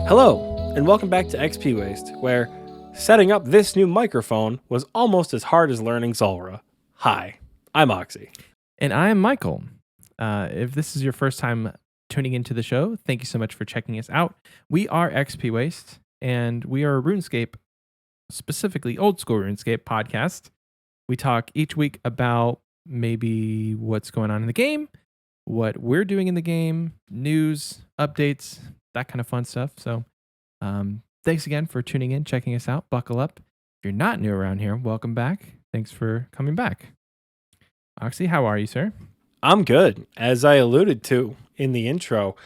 Hello, and welcome back to XP Waste, where setting up this new microphone was almost as hard as learning Zulrah. Hi, I'm Oxie. And I'm Michael. If this is your first time tuning into the show, thank you so much for checking us out. We are XP Waste, and we are a RuneScape, specifically old school RuneScape podcast. We talk each week about maybe what's going on in the game, what we're doing in the game, news, updates, that kind of fun stuff. So thanks again for tuning in, checking us out. Buckle up. If you're not new around here, welcome back. Thanks for coming back. Oxie, how are you, sir? I'm good. As I alluded to in the intro,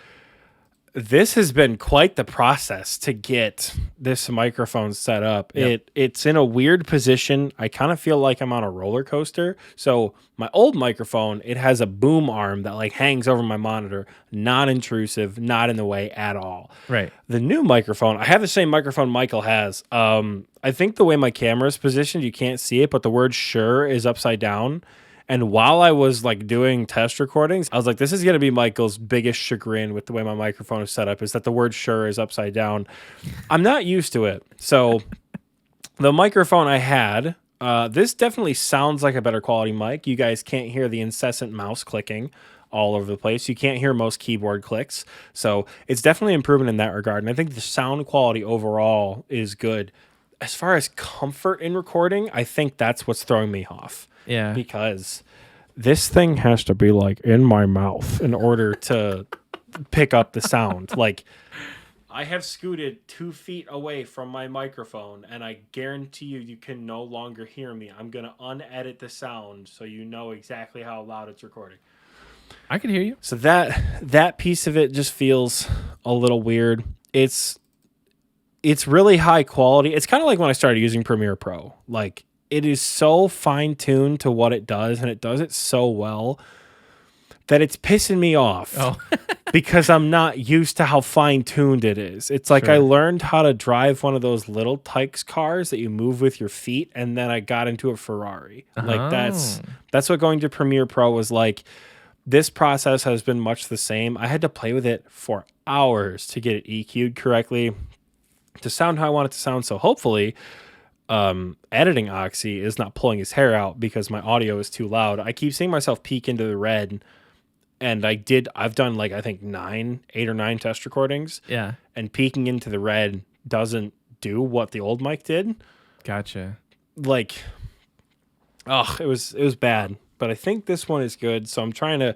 this has been quite the process to get this microphone set up. Yep. It's in a weird position. I kind of feel like I'm on a roller coaster. So my old microphone, it has a boom arm that like hangs over my monitor, not intrusive, not in the way at all. Right. The new microphone, I have the same microphone Michael has. I think the way my camera is positioned, you can't see it, but the word sure is upside down. And while I was like doing test recordings, I was like, this is going to be Michael's biggest chagrin with the way my microphone is set up, is that the word sure is upside down. I'm not used to it. So the microphone I had, this definitely sounds like a better quality mic. You guys can't hear the incessant mouse clicking all over the place. You can't hear most keyboard clicks. So it's definitely improvement in that regard. And I think the sound quality overall is good. As far as comfort in recording, I think that's what's throwing me off. Yeah. Because this thing has to be like in my mouth in order to pick up the sound. Like, I have scooted 2 feet away from my microphone, and I guarantee you can no longer hear me. I'm going to unedit the sound so you know exactly how loud it's recording. I can hear you. So that piece of it just feels a little weird. It's really high quality. It's kind of like when I started using Premiere Pro. Like, it is so fine-tuned to what it does, and it does it so well that it's pissing me off because I'm not used to how fine-tuned it is. It's like I learned how to drive one of those little Tykes cars that you move with your feet, and then I got into a Ferrari. Like, that's what going to Premiere Pro was like. This process has been much the same. I had to play with it for hours to get it EQ'd correctly, to sound how I want it to sound. So hopefully editing Oxie is not pulling his hair out because my audio is too loud. I keep seeing myself peek into the red, and I've done like, I think 8 or 9 test recordings. Yeah. And peeking into the red doesn't do what the old mic did. Gotcha. Like, it was bad, but I think this one is good. So I'm trying to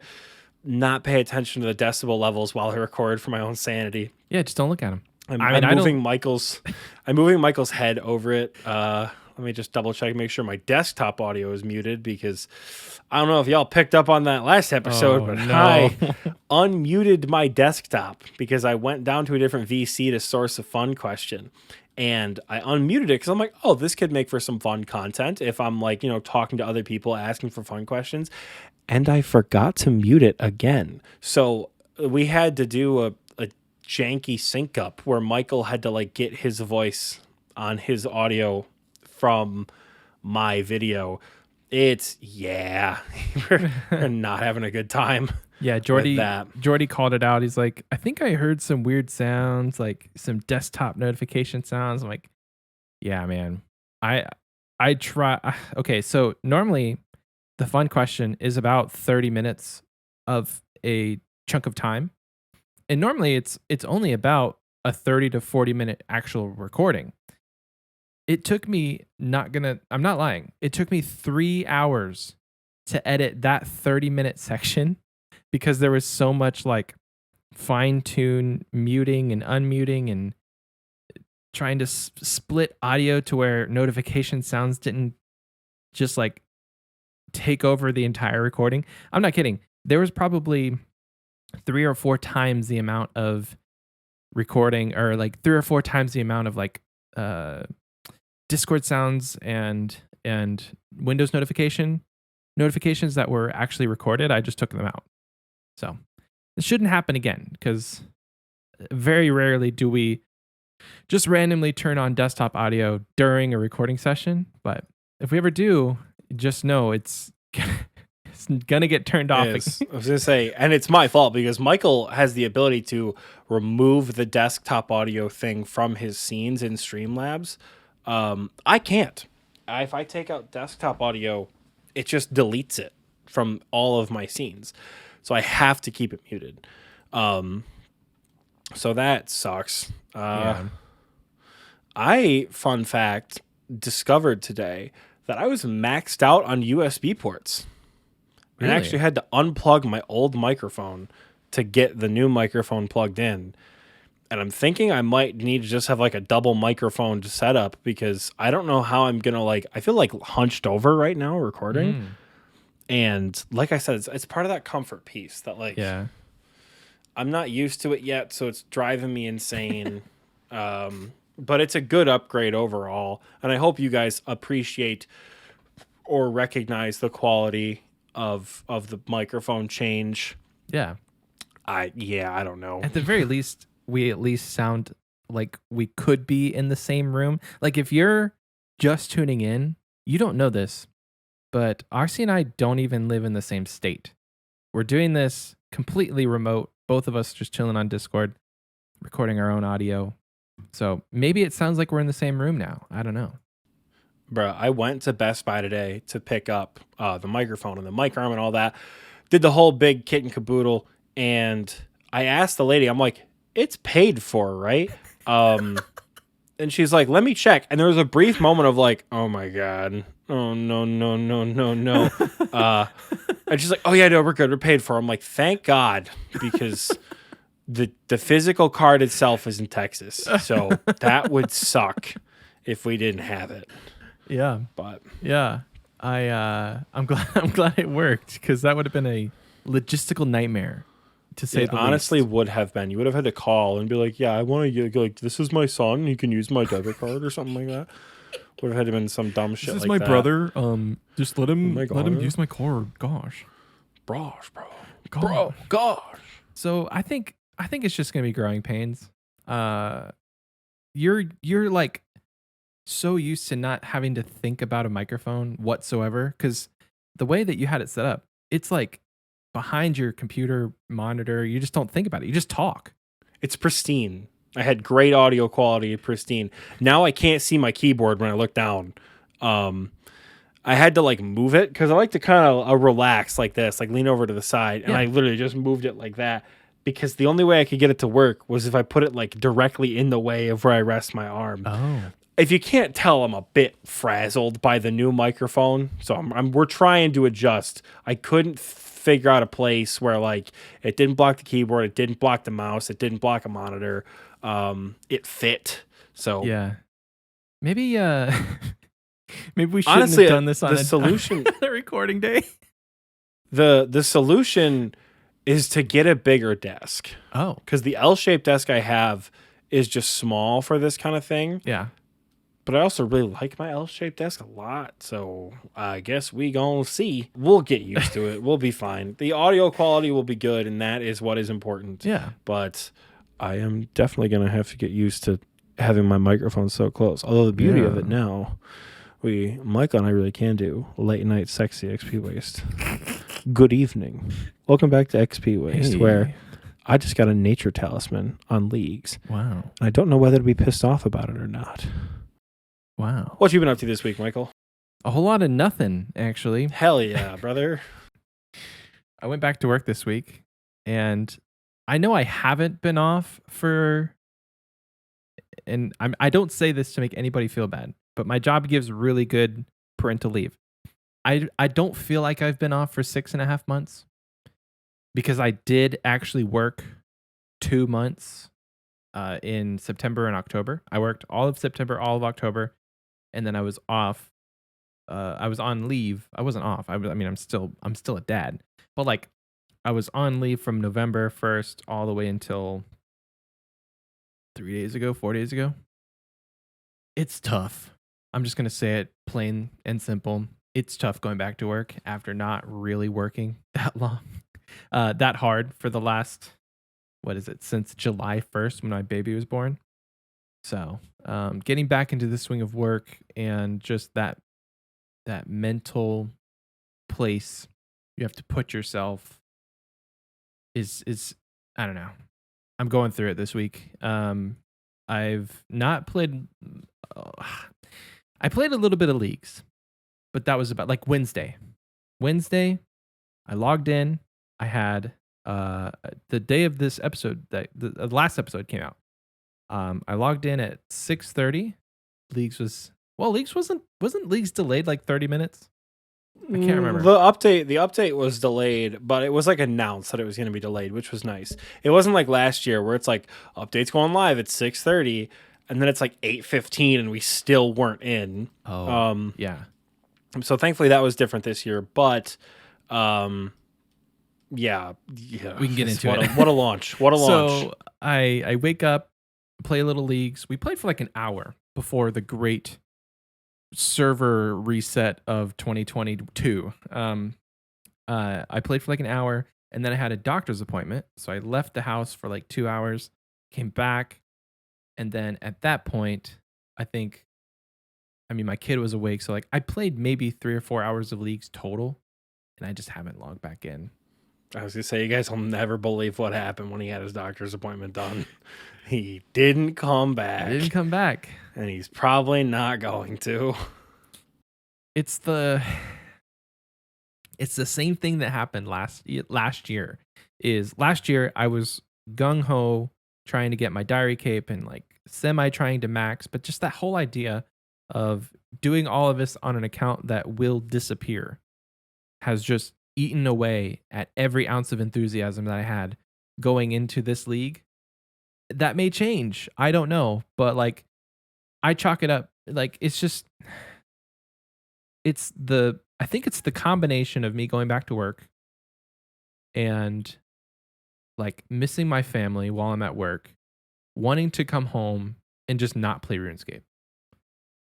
not pay attention to the decibel levels while I record for my own sanity. Yeah, just don't look at them. I'm moving Michael's head over it. Let me just double check, make sure my desktop audio is muted, because I don't know if y'all picked up on that last episode, but no. I unmuted my desktop because I went down to a different VC to source a fun question. And I unmuted it because I'm like, oh, this could make for some fun content if I'm like, talking to other people, asking for fun questions. And I forgot to mute it again. So we had to do a janky sync up where Michael had to like get his voice on his audio from my video. We're not having a good time. Yeah, Jordy called it out. He's like, I think I heard some weird sounds, like some desktop notification sounds. I'm like, yeah, man. I try. Okay, so normally the fun question is about 30 minutes of a chunk of time. And normally it's only about a 30 to 40 minute actual recording. It took me, I'm not lying, it took me 3 hours to edit that 30-minute section because there was so much like fine-tune muting and unmuting and trying to split audio to where notification sounds didn't just like take over the entire recording. I'm not kidding. There was probably 3 or 4 times the amount of recording, or like 3 or 4 times the amount of like Discord sounds and Windows notifications that were actually recorded. I just took them out. So it shouldn't happen again, because very rarely do we just randomly turn on desktop audio during a recording session. But if we ever do, just know it's It's gonna get turned off. I was gonna say, and it's my fault because Michael has the ability to remove the desktop audio thing from his scenes in Streamlabs. I can't. If I take out desktop audio, it just deletes it from all of my scenes, so I have to keep it muted. So that sucks. Yeah. Fun fact, discovered today that I was maxed out on USB ports. Really? I actually had to unplug my old microphone to get the new microphone plugged in. And I'm thinking I might need to just have like a double microphone setup because I don't know how I'm going to I feel like hunched over right now recording. And like I said, it's part of that comfort piece that yeah. I'm not used to it yet. So it's driving me insane. But it's a good upgrade overall. And I hope you guys appreciate or recognize the quality of the microphone change. Yeah. I don't know. At the very least, we at least sound like we could be in the same room. Like if you're just tuning in, you don't know this, but RC and I don't even live in the same state. We're doing this completely remote. Both of us just chilling on Discord, recording our own audio. So maybe it sounds like we're in the same room now. I don't know. Bruh, I went to Best Buy today to pick up the microphone and the mic arm and all that. Did the whole big kit and caboodle. And I asked the lady, I'm like, it's paid for, right? And she's like, let me check. And there was a brief moment of like, oh my God. Oh, no. And she's like, oh yeah, no, we're good. We're paid for. I'm like, thank God. Because the physical card itself is in Texas. So that would suck if we didn't have it. Yeah. But yeah, I'm glad it worked because that would have been a logistical nightmare to say the honestly least. Would have been. You would have had to call and be like, yeah, I want to get like this is my son. He can use my debit card or something like that. Would have had to been some dumb shit. This is like my that. brother. Just let him use my card. Gosh. Bro. Gosh. So I think it's just gonna be growing pains. You're like so used to not having to think about a microphone whatsoever because the way that you had it set up, it's like behind your computer monitor. You just don't think about it. You just talk. It's pristine. I had great audio quality, pristine. Now I can't see my keyboard when I look down. I had to like move it because I like to kind of relax like this, like lean over to the side. And I literally just moved it like that because the only way I could get it to work was if I put it like directly in the way of where I rest my arm. Oh. If you can't tell, I'm a bit frazzled by the new microphone. So we're trying to adjust. I couldn't figure out a place where like it didn't block the keyboard, it didn't block the mouse, it didn't block a monitor. It fit. So yeah, maybe maybe we shouldn't honestly have done this on the solution on a recording day. The solution is to get a bigger desk. Oh, because the L-shaped desk I have is just small for this kind of thing. Yeah. But I also really like my L-shaped desk a lot, so I guess we gonna see. We'll get used to it. We'll be fine. The audio quality will be good, and that is what is important. Yeah. But I am definitely gonna have to get used to having my microphone so close. Although the beauty of it now, Michael and I really can do late night sexy XP Waste. Good evening. Welcome back to XP Waste, where I just got a nature talisman on Leagues. Wow. And I don't know whether to be pissed off about it or not. Wow. What you been up to this week, Michael? A whole lot of nothing, actually. Hell yeah, brother. I went back to work this week, and I know I haven't been off for, and I don't say this to make anybody feel bad, but my job gives really good parental leave. I don't feel like I've been off for 6.5 months because I did actually work 2 months in September and October. I worked all of September, all of October. And then I was off. I was on leave. I wasn't off. I'm still a dad. But like, I was on leave from November 1st all the way until 4 days ago. It's tough. I'm just gonna say it plain and simple. It's tough going back to work after not really working that long, that hard for the last, since July 1st when my baby was born. So getting back into the swing of work and just that mental place you have to put yourself is I don't know. I'm going through it this week. I've not played. I played a little bit of leagues, but that was about like Wednesday. Wednesday, I logged in. I had the day of this episode that the last episode came out. I logged in at 6:30. Leagues wasn't Leagues delayed like 30 minutes? I can't remember. The update was delayed, but it was like announced that it was going to be delayed, which was nice. It wasn't like last year where it's like updates going live at 6:30 and then it's like 8:15 and we still weren't in. Yeah. So thankfully that was different this year, but yeah, we can get into it. it. What a launch. What a launch. So I wake up, play a little leagues. We played for like an hour before the great server reset of 2022. I played for like an hour and then I had a doctor's appointment. So I left the house for like 2 hours, came back. And then at that point, my kid was awake. So like I played maybe 3 or 4 hours of leagues total and I just haven't logged back in. I was going to say, you guys will never believe what happened when he had his doctor's appointment done. He didn't come back. He didn't come back. And he's probably not going to. It's the same thing that happened last year. Last year I was gung-ho trying to get my diary cape and like semi trying to max, but just that whole idea of doing all of this on an account that will disappear has just eaten away at every ounce of enthusiasm that I had going into this league. That may change. I don't know. But like, I chalk it up. Like, I think it's the combination of me going back to work and like missing my family while I'm at work, wanting to come home and just not play RuneScape.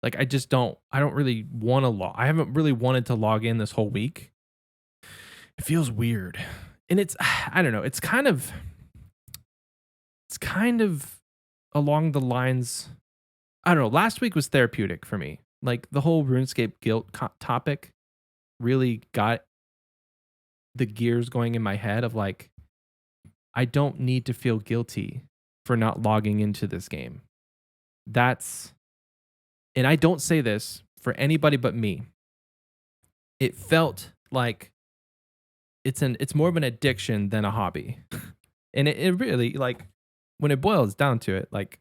Like, I don't really want to I haven't really wanted to log in this whole week. It feels weird. And I don't know, it's kind of along the lines, I don't know, last week was therapeutic for me. Like the whole RuneScape guilt topic really got the gears going in my head of like, I don't need to feel guilty for not logging into this game. And I don't say this for anybody but me. It felt like it's more of an addiction than a hobby. And it really, like, when it boils down to it, like,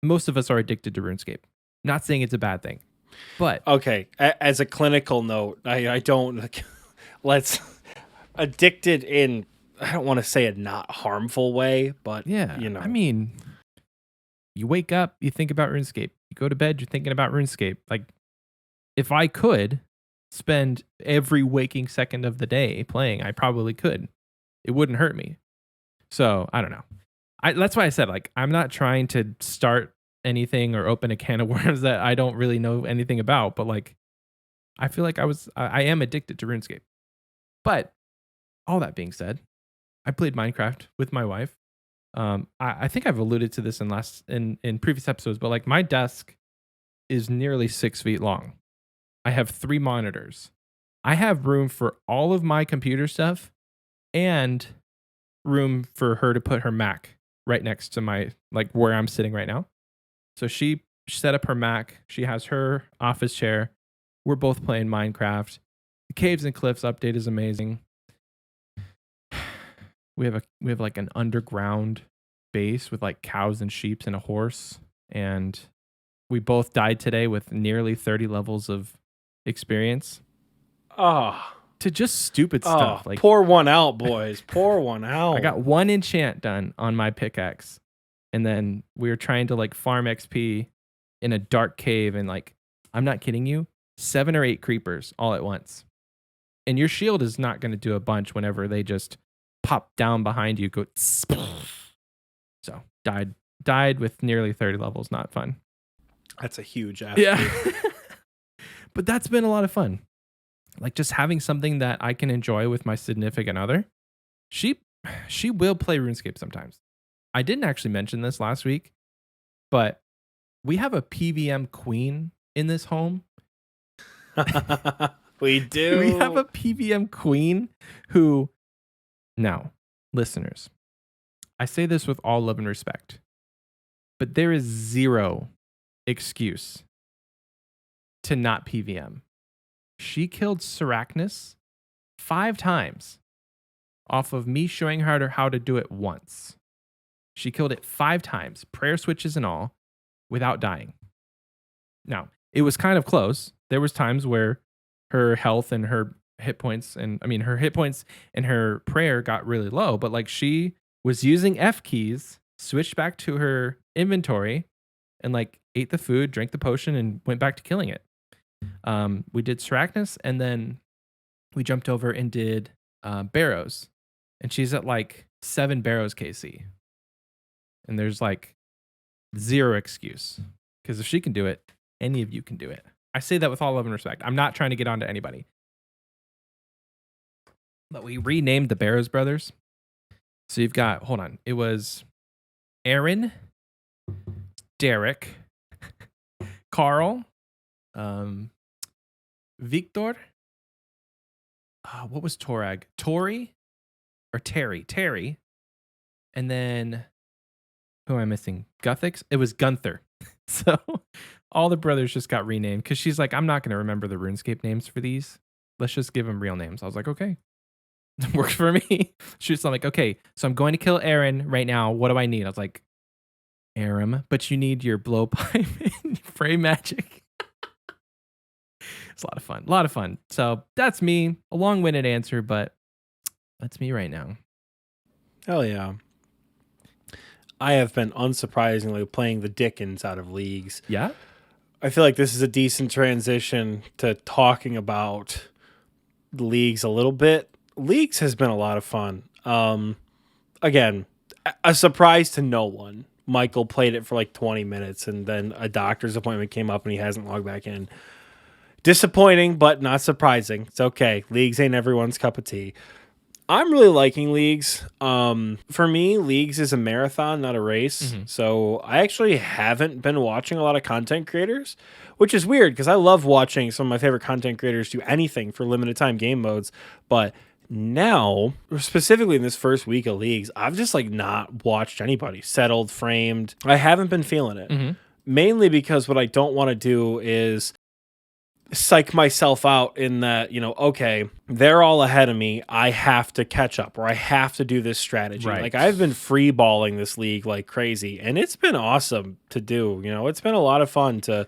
most of us are addicted to RuneScape. Not saying it's a bad thing, but okay. As a clinical note, I don't let's addicted in. I don't want to say a not harmful way, but yeah, you know, I mean, you wake up, you think about RuneScape. You go to bed, you're thinking about RuneScape. Like, if I could spend every waking second of the day playing, I probably could. It wouldn't hurt me. So I don't know. That's why I said, like, I'm not trying to start anything or open a can of worms that I don't really know anything about. But like, I feel like I am addicted to RuneScape. But all that being said, I played Minecraft with my wife. I think I've alluded to this in previous episodes, but like my desk is nearly 6 feet long. I have 3 monitors. I have room for all of my computer stuff and room for her to put her Mac right next to my, like, where I'm sitting right now. So she set up her Mac. She has her office chair. We're both playing Minecraft. The Caves and Cliffs update is amazing. We have like an underground base with like cows and sheep and a horse. And we both died today with nearly 30 levels of experience. Oh, to just stupid stuff. Like, pour one out, boys. Pour one out. I got 1 enchant done on my pickaxe. And then we were trying to like farm XP in a dark cave. And like, I'm not kidding you, 7 or 8 creepers all at once. And your shield is not going to do a bunch whenever they just pop down behind you. Go. So died with nearly 30 levels. Not fun. That's a huge ask. Yeah. But that's been a lot of fun. Like, just having something that I can enjoy with my significant other. She will play RuneScape sometimes. I didn't actually mention this last week, but we have a PVM queen in this home. We do. We have a PVM queen who, now, listeners, I say this with all love and respect, but there is zero excuse to not PVM. She killed Syrachnus 5 times off of me showing her how to do it once. She killed it 5 times, prayer switches and all, without dying. Now, it was kind of close. There was times where her health and her hit points her hit points and her prayer got really low, but like she was using F keys, switched back to her inventory and like ate the food, drank the potion and went back to killing it. We did Syrachnus and then we jumped over and did Barrows, and she's at like 7 Barrows KC. And there's like zero excuse, because if she can do it, any of you can do it. I say that with all love and respect. I'm not trying to get on to anybody. But we renamed the Barrows brothers. So you've got, hold on, it was Aaron, Derek, Carl, Victor, what was Torag? Tori or Terry? Terry. And then, who am I missing? Guthix? It was Gunther. So all the brothers just got renamed because she's like, I'm not going to remember the RuneScape names for these. Let's just give them real names. I was like, okay. Works for me. She's like, okay, so I'm going to kill Aaron right now. What do I need? I was like, Aram, but you need your blowpipe and fray magic. It's a lot of fun. A lot of fun. So that's me. A long-winded answer, but that's me right now. Hell yeah. I have been unsurprisingly playing the dickens out of leagues. Yeah? I feel like this is a decent transition to talking about the leagues a little bit. Leagues has been a lot of fun. Again, a surprise to no one. Michael played it for like 20 minutes and then a doctor's appointment came up and he hasn't logged back in. Disappointing, but not surprising. It's okay. Leagues ain't everyone's cup of tea. I'm really liking leagues. For me, leagues is a marathon, not a race. Mm-hmm. So I actually haven't been watching a lot of content creators, which is weird because I love watching some of my favorite content creators do anything for limited time game modes. But now, specifically in this first week of leagues, I've just like not watched anybody. Settled, framed. I haven't been feeling it. Mm-hmm. Mainly because what I don't want to do is psych myself out in that, okay, they're all ahead of me. I have to catch up or I have to do this strategy. Right. Like I've been free balling this league like crazy and it's been awesome to do. It's been a lot of fun to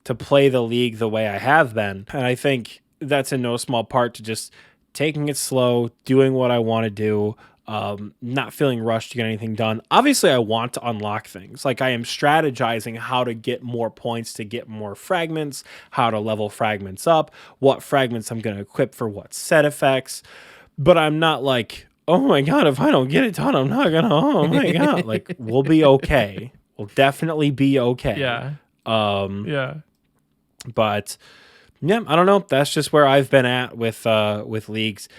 play the league the way I have been. And I think that's in no small part to just taking it slow, doing what I want to do, not feeling rushed to get anything done. Obviously, I want to unlock things. Like I am strategizing how to get more points to get more fragments, how to level fragments up, what fragments I'm going to equip for what set effects. But I'm not like, oh my God, if I don't get it done, I'm not going to, oh my God. Like we'll be okay. We'll definitely be okay. Yeah. Yeah. But yeah, I don't know. That's just where I've been at with leagues.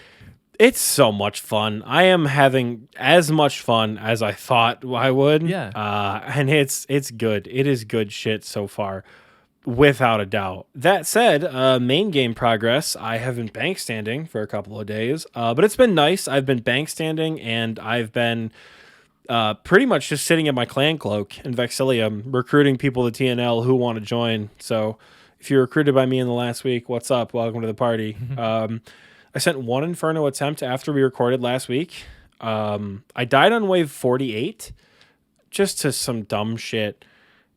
It's so much fun. I am having as much fun as I thought I would. Yeah. And it's good. It is good shit so far, without a doubt. That said, main game progress, I have been bank standing for a couple of days, but it's been nice. I've been bank standing, and I've been pretty much just sitting in my clan cloak in Vexillium, recruiting people to TNL who want to join. So if you're recruited by me in the last week, what's up? Welcome to the party. I sent one Inferno attempt after we recorded last week. I died on wave 48 just to some dumb shit.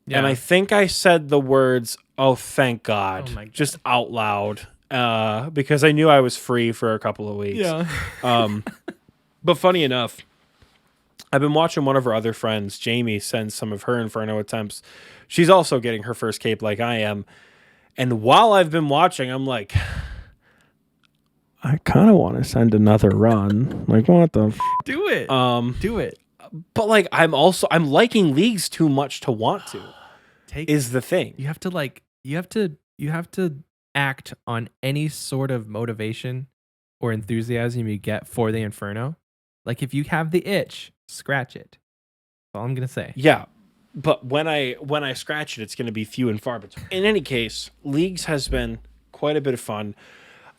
Yeah. And I think I said the words, oh, thank God, just out loud because I knew I was free for a couple of weeks. Yeah. But funny enough, I've been watching one of her other friends, Jamie, send some of her Inferno attempts. She's also getting her first cape like I am. And while I've been watching, I'm like, I kind of want to send another run. Like, what the? Do it. Do it. But like, I'm liking leagues too much to want to. Is the thing. You have to act on any sort of motivation or enthusiasm you get for the Inferno. Like, if you have the itch, scratch it. That's all I'm gonna say. Yeah. But when I scratch it, it's going to be few and far between. In any case, leagues has been quite a bit of fun.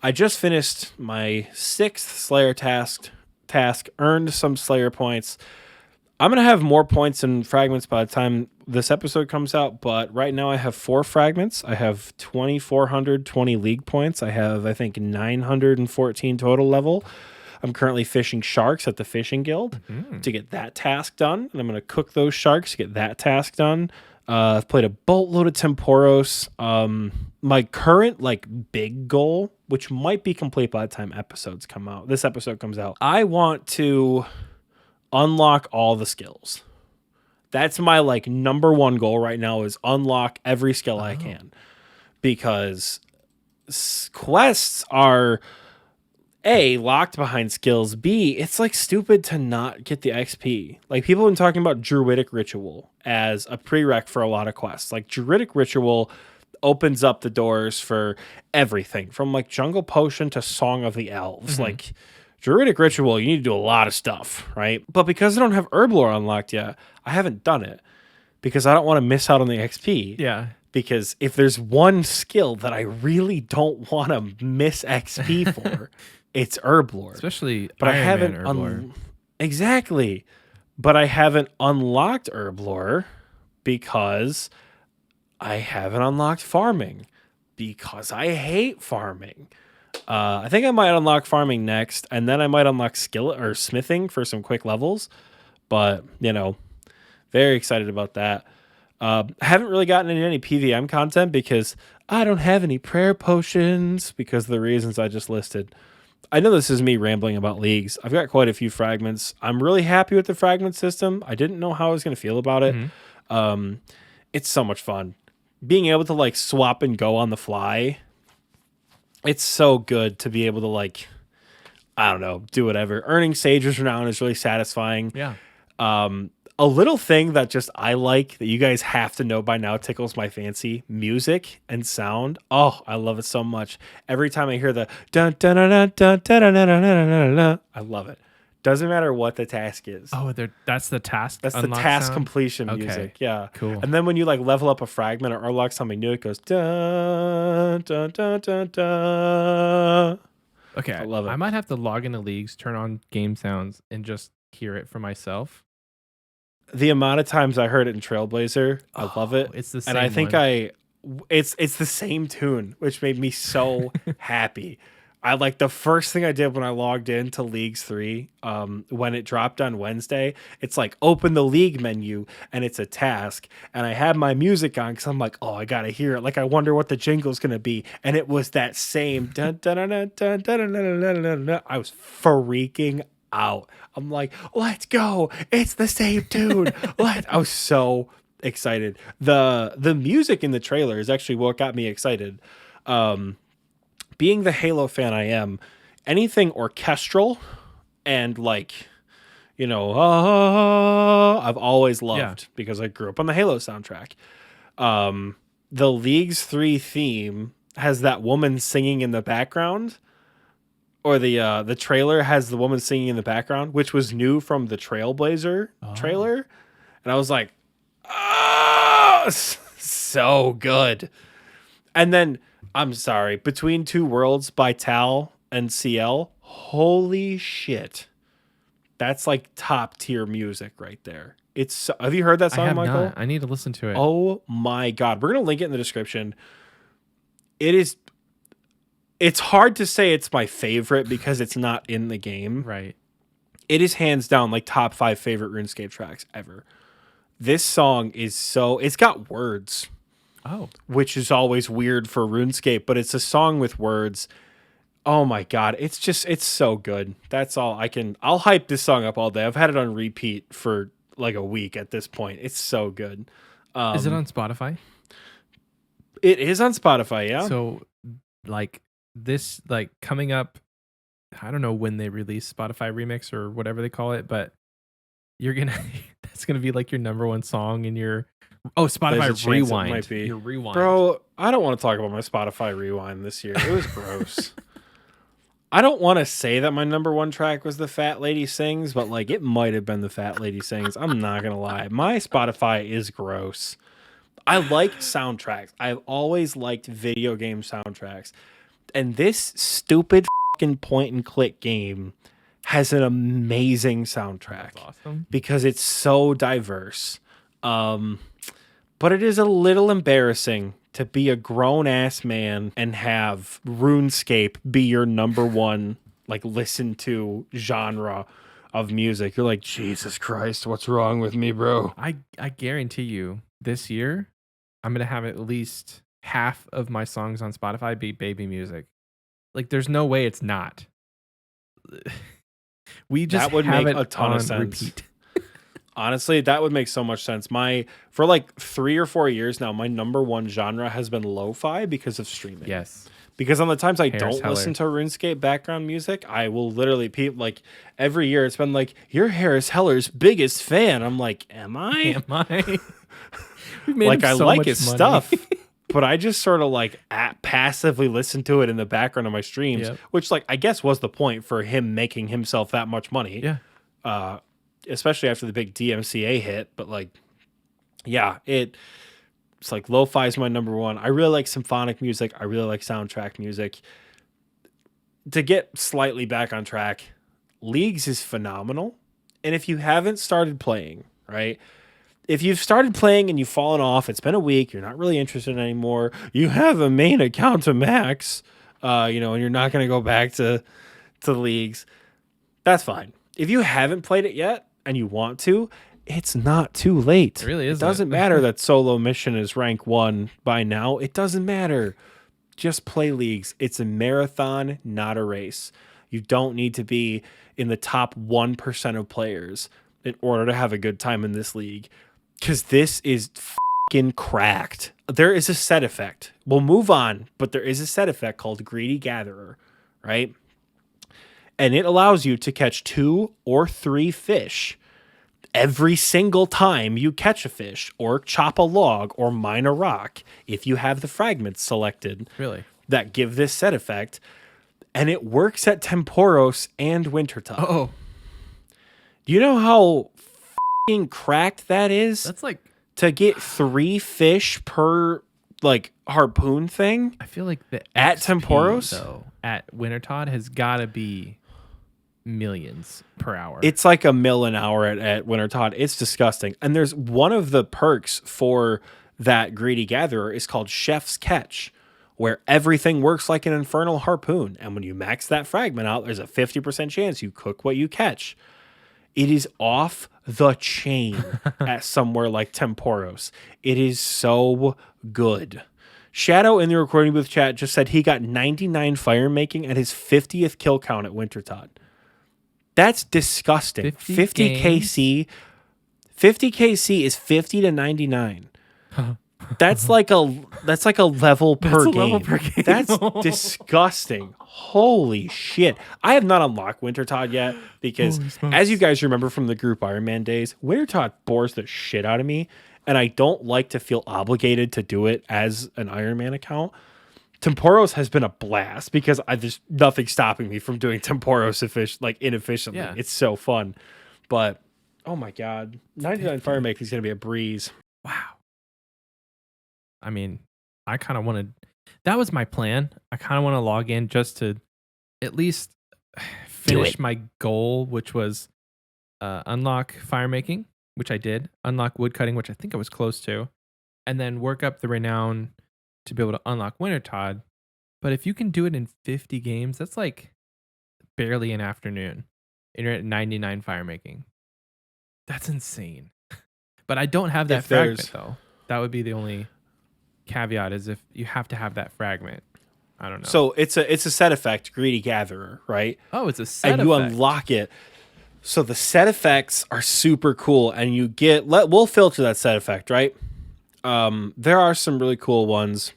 I just finished my 6th Slayer task, earned some Slayer points. I'm going to have more points and fragments by the time this episode comes out, but right now I have 4 fragments. I have 2,420 league points. I have, I think, 914 total level. I'm currently fishing sharks at the fishing guild to get that task done, and I'm going to cook those sharks to get that task done. I've played a boatload of Temporos. My current big goal, which might be complete by the time this episode comes out, I want to unlock all the skills. That's my number one goal right now, is unlock every skill I can, because quests are A, locked behind skills. B, it's stupid to not get the XP. People have been talking about Druidic Ritual as a prereq for a lot of quests. Druidic Ritual opens up the doors for everything from Jungle Potion to Song of the Elves. Druidic Ritual, you need to do a lot of stuff, right? But because I don't have Herblore unlocked yet, I haven't done it because I don't want to miss out on the XP. Yeah. Because if there's one skill that I really don't want to miss XP for, it's Herblore. Especially but Iron I haven't Man Herblore. Exactly. But I haven't unlocked Herblore because I haven't unlocked farming, because I hate farming. I think I might unlock farming next, and then I might unlock skill or smithing for some quick levels. But, very excited about that. I haven't really gotten into any PVM content because I don't have any prayer potions because of the reasons I just listed. I know this is me rambling about leagues. I've got quite a few fragments. I'm really happy with the fragment system. I didn't know how I was going to feel about it. It's so much fun. Being able to swap and go on the fly. It's so good to be able to I don't know, do whatever. Earning Sage's Renown is really satisfying. Yeah. A little thing that just I like that you guys have to know by now tickles my fancy: music and sound. Oh, I love it so much. Every time I hear the dun dun dun dun dun dun dun dun dun dun, I love it. Doesn't matter what the task is. Oh, that's the task. That's the task sound? Completion music. Okay. Yeah, cool. And then when you level up a fragment or unlock something new, it goes dun dun dun dun dun. Okay, I love it. I might have to log into leagues, turn on game sounds, and just hear it for myself. The amount of times I heard it in Trailblazer, I love it. It's the same. And I think it's the same tune, which made me so happy. I the first thing I did when I logged into Leagues 3, when it dropped on Wednesday, it's open the league menu and it's a task. And I had my music on because I'm oh, I gotta hear it. I wonder what the jingle's gonna be. And it was that same dun dun dun dun dun dun dun dun dun dun. I was freaking out. I'm let's go. It's the same tune. I was so excited. The music in the trailer is actually what got me excited. Being the Halo fan I am, anything orchestral and I've always loved because I grew up on the Halo soundtrack. The Leagues 3 theme has that woman singing in the background, or the trailer has the woman singing in the background, which was new from the Trailblazer trailer. And I was oh, so good. And then, I'm sorry, Between Two Worlds by Tal and CL, holy shit. That's top tier music right there. Have you heard that song, Michael? Not. I need to listen to it. Oh my God. We're going to link it in the description. It's hard to say it's my favorite because it's not in the game. Right. It is hands down top 5 favorite RuneScape tracks ever. This song is it's got words. Oh. Which is always weird for RuneScape, but it's a song with words. Oh my God. It's so good. That's all I'll hype this song up all day. I've had it on repeat for a week at this point. It's so good. Is it on Spotify? It is on Spotify, yeah. So this coming up, I don't know when they release Spotify Remix or whatever they call it, but that's gonna be your number one song in your Spotify Rewind. Might be. Your Rewind. Bro, I don't want to talk about my Spotify Rewind this year. It was gross. I don't want to say that my number one track was the Fat Lady Sings, but it might have been the Fat Lady Sings. I'm not gonna lie. My Spotify is gross. I like soundtracks. I've always liked video game soundtracks. And this stupid fucking point and click game has an amazing soundtrack. That's awesome. Because it's so diverse. But it is a little embarrassing to be a grown ass man and have RuneScape be your number one, like, listen to genre of music. You're like, Jesus Christ, what's wrong with me, bro? I guarantee you this year, I'm going to have at least half of my songs on Spotify be baby music. Like, there's no way it's not. We just that would have make it a ton on of sense. repeat. Honestly, that would make so much sense. For like 3 or 4 years now, my number one genre has been lo-fi because of streaming. Yes. Because on the times I Harris don't Heller. listen to RuneScape background music, I will literally like every year it's been like, you're Harris Heller's biggest fan. I'm like, am I? Am I? We made Like, him I so like much his money. stuff, but I just sort of like passively listen to it in the background of my streams, Yep. which, like, I guess was the point for him making himself that much money. Yeah. Especially after the big DMCA hit. But like, yeah, it's like lo-fi is my number one. I really like symphonic music. I really like soundtrack music. To get slightly back on track, Leagues is phenomenal. And if you haven't started playing, right? If you've started playing and you've fallen off, it's been a week, you're not really interested anymore, you have a main account to max, and you're not going to go back to the Leagues, that's fine. If you haven't played it yet and you want to, it's not too late. It really isn't. It doesn't matter that solo mission is rank 1 by now. It doesn't matter. Just play Leagues. It's a marathon, not a race. You don't need to be in the top 1% of players in order to have a good time in this league. Because this is fucking cracked. There is a set effect. We'll move on, but there is a set effect called Greedy Gatherer, right? And it allows you to catch 2 or 3 fish every single time you catch a fish or chop a log or mine a rock if you have the fragments selected. Really? That give this set effect. And it works at Temporos and Wintertide. Oh, Do you know how fucking cracked that is? that's like, To get 3 fish per, like, harpoon thing? I feel like the At XP, Temporos? though, at Wintertod has got to be millions per hour. It's like a mil an hour at Wintertod. It's disgusting. And there's one of the perks for that Greedy Gatherer is called Chef's Catch, where everything works like an infernal harpoon. And when you max that fragment out, there's a 50% chance you cook what you catch. It is off the chain at somewhere like Temporos. It is so good. Shadow in the recording booth chat just said he got 99 fire making at his 50th kill count at Wintertod. That's disgusting. 50 KC. 50 KC is 50 to 99. That's like a level per a game. level per game. That's disgusting. Holy shit. I have not unlocked Wintertod yet because, Holy smokes. as you guys remember from the group Iron Man days, Wintertod bores the shit out of me, and I don't like to feel obligated to do it as an Iron Man account. Temporos has been a blast because there's nothing stopping me from doing Temporos inefficiently. Yeah. It's so fun. But, oh my God, 99 fire making is going to be a breeze. Wow. I mean, I kind of wanted, that was my plan. I kind of want to log in just to at least finish my goal, which was unlock fire making, which I did, unlock wood cutting, which I think I was close to, and then work up the renown to be able to unlock Wintertod. But if you can do it in 50 games, that's like barely an afternoon. And you're at 99 fire making. That's insane. But I don't have that If fragment there's- though. That would be the only caveat, is if you have to have that fragment. I don't know. So it's a set effect, Greedy Gatherer, right? oh, it's a set And you effect. unlock it. So the set effects are super cool, and you get we'll filter that set effect, right? There are some really cool ones.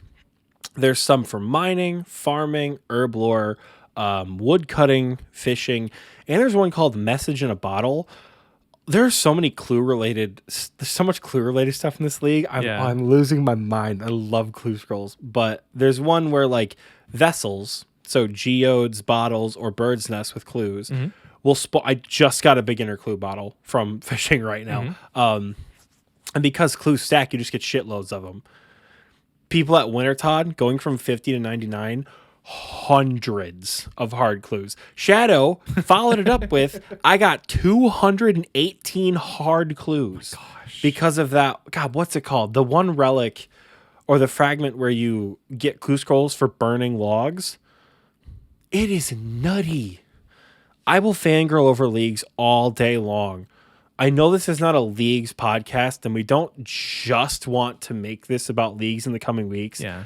There's some for mining, farming, herb lore, wood cutting, fishing, and there's one called Message in a Bottle. There's so many there's so much clue related stuff in this league. I'm losing my mind. I love clue scrolls, but there's one where, like, vessels, so geodes, bottles, or bird's nests with clues will I just got a beginner clue bottle from fishing right now. And because clues stack, you just get shitloads of them. People at Wintertod going from 50 to 99, hundreds of hard clues. Shadow followed it up with, I got 218 hard clues because of that. God, what's it called? The one relic or the fragment where you get clue scrolls for burning logs. It is nutty. I will fangirl over leagues all day long. I know this is not a leagues podcast, and we don't just want to make this about leagues in the coming weeks. Yeah.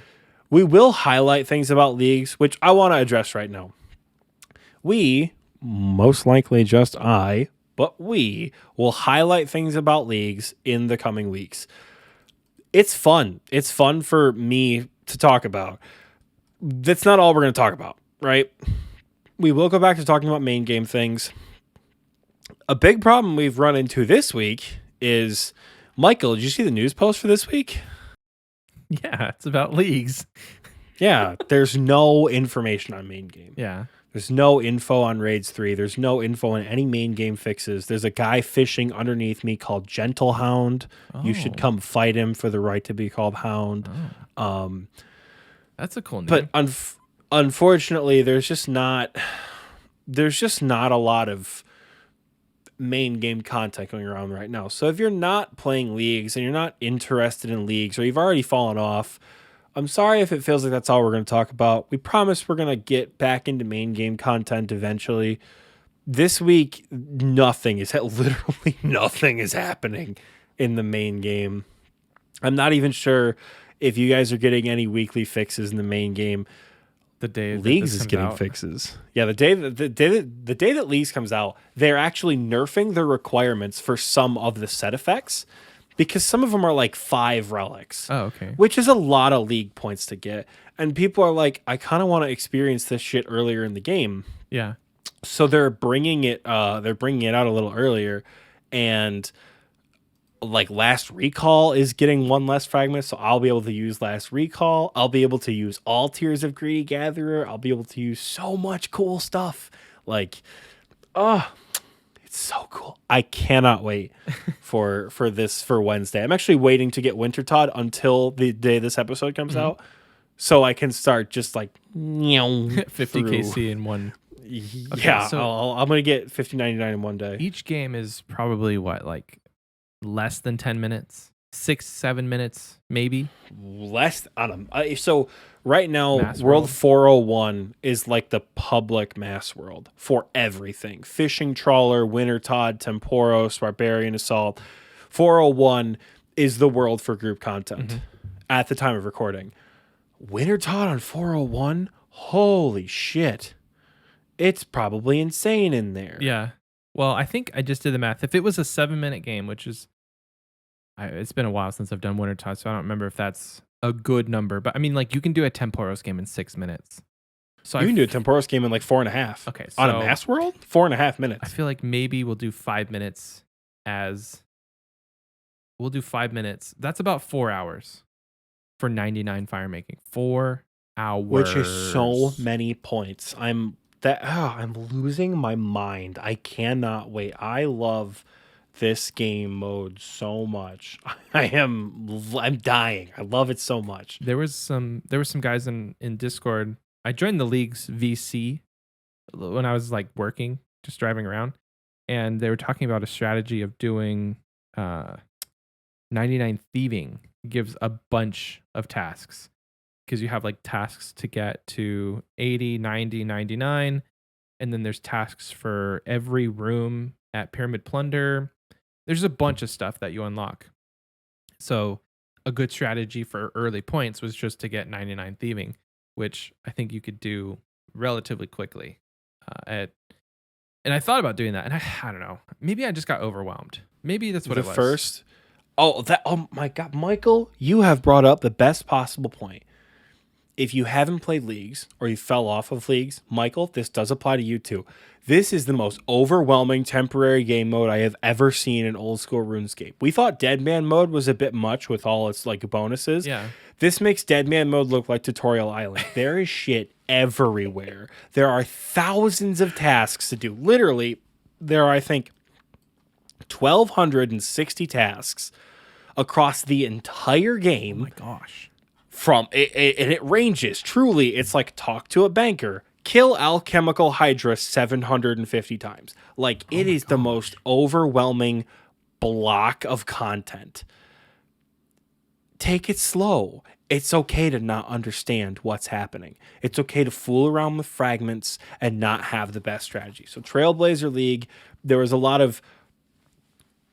We will highlight things about leagues, which I want to address right now. We, most likely just I, but we will highlight things about leagues in the coming weeks. It's fun. It's fun for me to talk about. That's not all we're going to talk about, right? We will go back to talking about main game things. A big problem we've run into this week is, Michael, did you see the news post for this week? Yeah, it's about leagues. Yeah, there's no information on main game. Yeah. There's no info on Raids 3. There's no info on any main game fixes. There's a guy fishing underneath me called Gentle Hound. Oh. You should come fight him for the right to be called Hound. Oh. That's a cool name. But unfortunately, there's just not a lot of main game content going around right now. So if you're not playing leagues and you're not interested in leagues, or you've already fallen off, I'm sorry if it feels like that's all we're going to talk about. We promise we're going to get back into main game content eventually. This week, literally nothing is happening in the main game. I'm not even sure if you guys are getting any weekly fixes in the main game. The day leagues is getting fixes. Yeah, the day that leagues comes out, they're actually nerfing the requirements for some of the set effects, because some of them are like 5 relics. Oh, okay. Which is a lot of league points to get. And people are like, I kind of want to experience this shit earlier in the game. Yeah. So they're bringing it out a little earlier, and like Last Recall is getting 1 less fragment, so I'll be able to use Last Recall. I'll be able to use all tiers of Greedy Gatherer. I'll be able to use so much cool stuff. Like, it's so cool. I cannot wait for Wednesday. I'm actually waiting to get Wintertod until the day this episode comes out, so I can start just like 50 KC in one. Okay, yeah, so I'm gonna get 50.99 in one day. Each game is probably what, like less than 10 minutes, 6-7 minutes, maybe less on them. So right now, Mass World 401 is like the public mass world for everything: fishing trawler, Wintertod, Temporos, Barbarian Assault. 401 is the world for group content at the time of recording. Wintertod on 401, holy shit, it's probably insane in there. Yeah. Well, I think I just did the math. If it was a 7-minute game, which is, it's been a while since I've done Wintertod, so I don't remember if that's a good number. But I mean, like, you can do a Temporos game in 6 minutes. So you can do a Temporos game in like 4.5. Okay, so on a mass world, 4.5 minutes. I feel like maybe we'll do 5 minutes we'll do 5 minutes. That's about 4 hours for 99 fire making. 4 hours, which is so many points. I'm losing my mind. I cannot wait. I love this game mode so much. I'm dying. I love it so much. There was some guys in Discord. I joined the league's VC when I was like working, just driving around, and they were talking about a strategy of doing 99 thieving. Gives a bunch of tasks, because you have like tasks to get to 80, 90, 99. And then there's tasks for every room at Pyramid Plunder. There's a bunch of stuff that you unlock. So a good strategy for early points was just to get 99 thieving, which I think you could do relatively quickly. And I thought about doing that, and I don't know. Maybe I just got overwhelmed. Maybe that's what it was. Oh my God, Michael, you have brought up the best possible point. If you haven't played leagues or you fell off of leagues, Michael, this does apply to you too. This is the most overwhelming temporary game mode I have ever seen in old school RuneScape. We thought Dead Man mode was a bit much with all its like bonuses. Yeah. This makes Dead Man mode look like Tutorial Island. There is shit everywhere. There are thousands of tasks to do. Literally, there are, I think, 1,260 tasks across the entire game. Oh my gosh. from it, and it ranges. Truly, it's like talk to a banker, kill alchemical hydra 750 times. Like, it is the most overwhelming block of content. Take it slow. It's okay to not understand what's happening. It's okay to fool around with fragments and not have the best strategy. So Trailblazer League, there was a lot of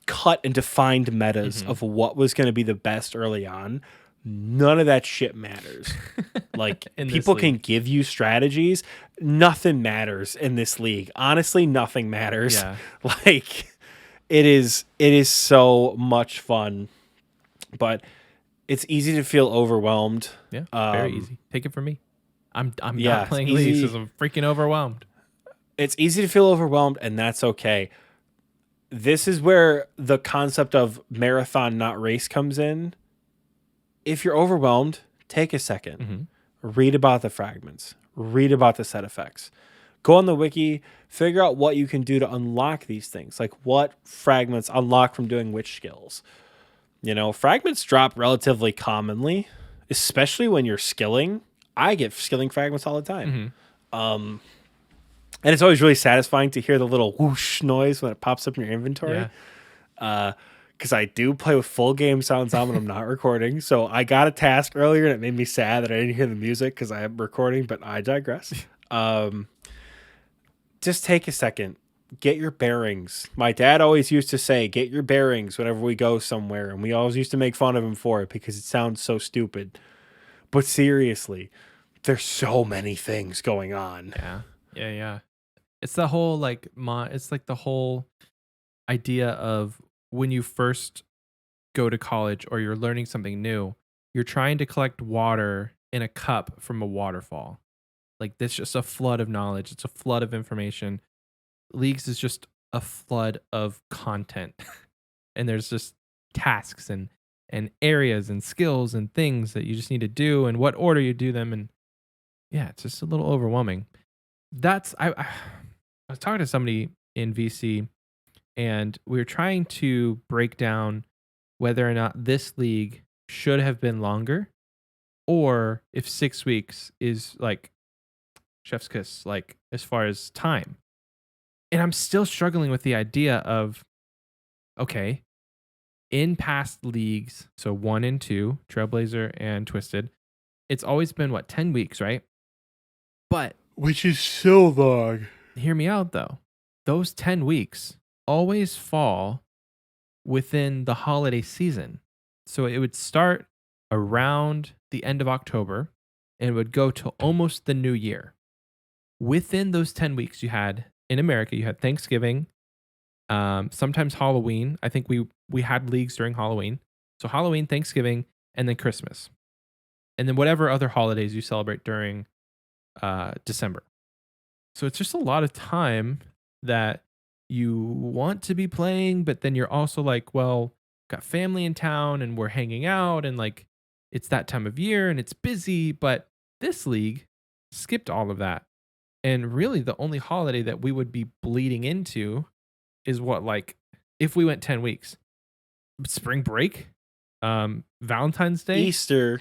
cut and defined metas of what was going to be the best early on. None of that shit matters. Like, people can give you strategies. Nothing matters in this league. Honestly, nothing matters. Yeah. Like, it is so much fun, but it's easy to feel overwhelmed. Yeah, very easy. Take it from me. I'm Yeah, not playing it's leagues easy. because I'm freaking overwhelmed. It's easy to feel overwhelmed, and that's okay. This is where the concept of marathon, not race, comes in. If you're overwhelmed, take a second. Read about the fragments. Read about the set effects. Go on the wiki, figure out what you can do to unlock these things. Like, what fragments unlock from doing which skills. You know, fragments drop relatively commonly, especially when you're skilling. I get skilling fragments all the time. And it's always really satisfying to hear the little whoosh noise when it pops up in your inventory. Because I do play with full game sounds on when I'm not recording. So I got a task earlier and it made me sad that I didn't hear the music because I am recording, but I digress. Just take a second. Get your bearings. My dad always used to say, get your bearings whenever we go somewhere. And we always used to make fun of him for it because it sounds so stupid. But seriously, there's so many things going on. Yeah. It's the whole it's like the whole idea of when you first go to college or you're learning something new, you're trying to collect water in a cup from a waterfall. Like, that's just a flood of knowledge. It's a flood of information. Leagues is just a flood of content. And there's just tasks and areas and skills and things that you just need to do and what order you do them. And yeah, it's just a little overwhelming. I was talking to somebody in VC and we were trying to break down whether or not this league should have been longer or if 6 weeks is like chef's kiss, like as far as time. And I'm still struggling with the idea of, okay, in past leagues, so 1 and 2, Trailblazer and Twisted, it's always been 10 weeks, right? But which is so long. Hear me out though. Those 10 weeks always fall within the holiday season. So it would start around the end of October and it would go till almost the new year. Within those 10 weeks in America, you had Thanksgiving, sometimes Halloween. I think we had leagues during Halloween. So Halloween, Thanksgiving, and then Christmas. And then whatever other holidays you celebrate during December. So it's just a lot of time that you want to be playing, but then you're also like, well, got family in town and we're hanging out and like it's that time of year and it's busy. But this league skipped all of that. And really the only holiday that we would be bleeding into is if we went 10 weeks, spring break, Valentine's Day, Easter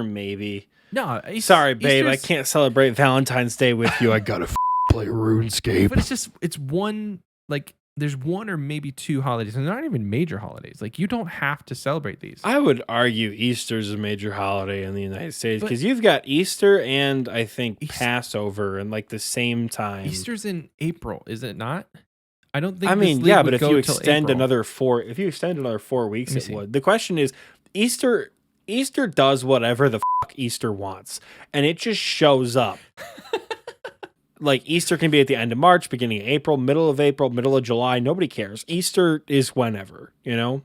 maybe. No, sorry, babe, I can't celebrate Valentine's Day with you. I gotta play RuneScape. But it's one, like, there's one or maybe 2 holidays, and they're not even major holidays. Like, you don't have to celebrate these. I would argue Easter's a major holiday in the United States because you've got Easter and I think Passover in like the same time. Easter's in April, is it not? I don't think. I mean, yeah, but if you extend another 4 weeks, it would. The question is, Easter does whatever the fuck Easter wants, and it just shows up. Like, Easter can be at the end of March, beginning of April, middle of July. Nobody cares. Easter is whenever, you know?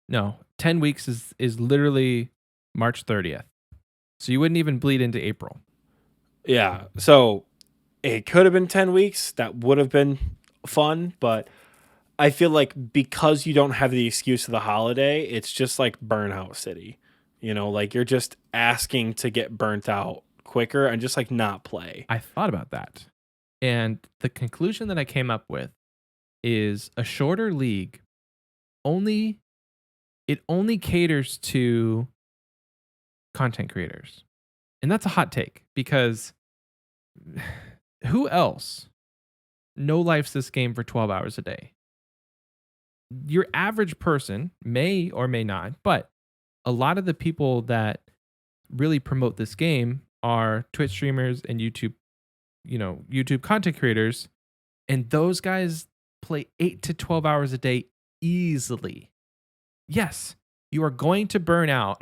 No, 10 weeks is literally March 30th. So you wouldn't even bleed into April. Yeah. So it could have been 10 weeks. That would have been fun. But I feel like because you don't have the excuse of the holiday, it's just like Burnout City. You know, like you're just asking to get burnt out quicker and just like not play. I thought about that. And the conclusion that I came up with is a shorter league only caters to content creators. And that's a hot take because who else no lifes this game for 12 hours a day? Your average person may or may not, but a lot of the people that really promote this game are Twitch streamers and YouTube content creators. And those guys play 8 to 12 hours a day easily. Yes, you are going to burn out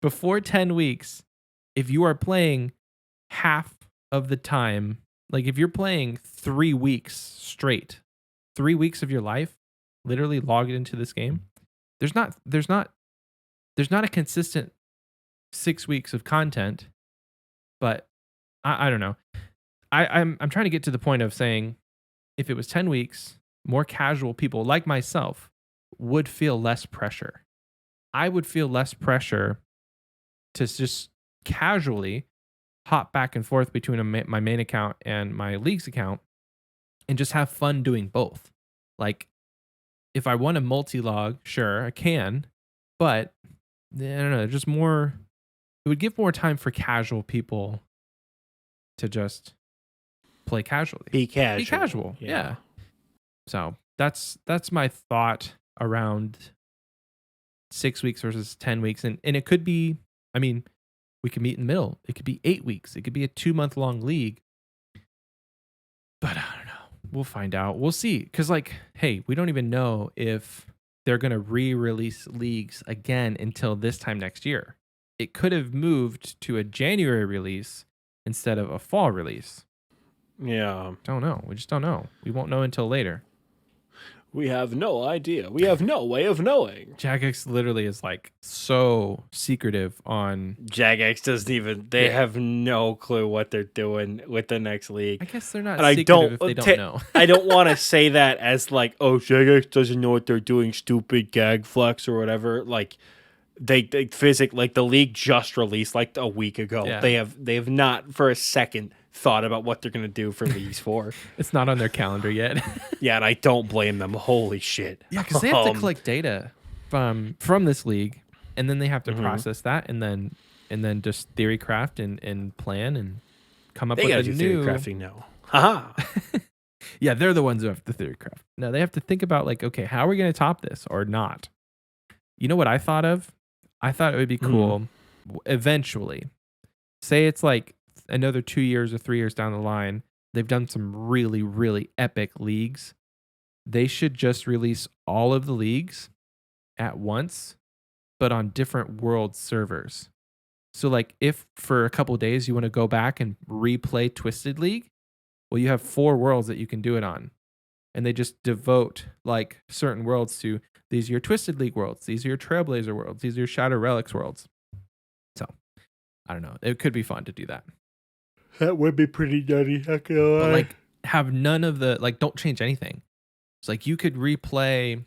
before 10 weeks if you are playing half of the time. Like if you're playing 3 weeks straight, 3 weeks of your life, literally logged into this game, there's not a consistent 6 weeks of content. But I don't know. I'm trying to get to the point of saying if it was 10 weeks, more casual people like myself would feel less pressure. I would feel less pressure to just casually hop back and forth between my main account and my league's account and just have fun doing both. Like if I want to multi-log, sure, I can, but I don't know, just more, it would give more time for casual people to just play casually. Be casual. Be casual. Yeah. So that's my thought around 6 weeks versus 10 weeks. And it could be, I mean, we could meet in the middle. It could be 8 weeks. It could be a 2-month-long league. But I don't know. We'll find out. We'll see. Because, like, hey, we don't even know if they're going to re-release leagues again until this time next year. It could have moved to a January release instead of a fall release. Yeah. Don't know. We just don't know. We won't know until later. We have no idea. We have no way of knowing. Jagex literally is like so secretive on. Jagex doesn't even. They have no clue what they're doing with the next league. I guess they're not. And secretive if they don't know. I don't want to say that as like, oh, Jagex doesn't know what they're doing. Stupid gag flex or whatever. Like they like the league just released like a week ago. Yeah. They have not for a second thought about what they're going to do for leagues 4. It's not on their calendar yet. Yeah, and I don't blame them. Holy shit. Yeah, because they have to collect data from this league, and then they have to process that, and then just theory craft and plan and come up with a new theory crafting now. Haha. Yeah, they're the ones who have the theory craft. No, they have to think about like, okay, how are we going to top this or not? You know what I thought of? I thought it would be cool eventually. Say it's like another 2 years or 3 years down the line, they've done some really, really epic leagues. They should just release all of the leagues at once, but on different world servers. So like if for a couple of days you want to go back and replay Twisted League, well, you have 4 worlds that you can do it on. And they just devote like certain worlds to these are your Twisted League worlds. These are your Trailblazer worlds. These are your Shadow Relics worlds. So I don't know. It could be fun to do that. That would be pretty nutty. But like have none of the, like don't change anything. It's like you could replay,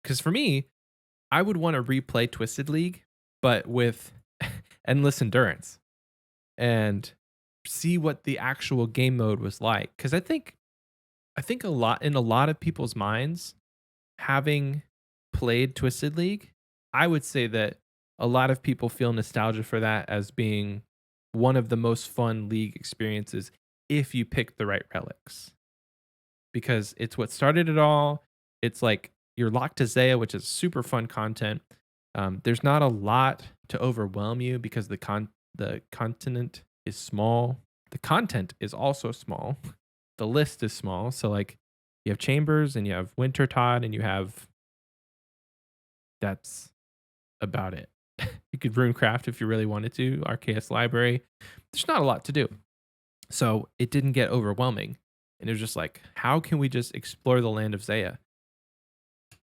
because for me, I would want to replay Twisted League, but with endless endurance and see what the actual game mode was like. Because I think a lot of people's minds, having played Twisted League, I would say that a lot of people feel nostalgia for that as being one of the most fun league experiences if you pick the right relics. Because it's what started it all. It's like you're locked to Zaya, which is super fun content. There's not a lot to overwhelm you because the continent is small. The content is also small. The list is small. So like you have Chambers and you have Wintertodt and you have, that's about it. You could RuneCraft if you really wanted to, RKS Library. There's not a lot to do. So it didn't get overwhelming. And it was just like, how can we just explore the land of Zaya?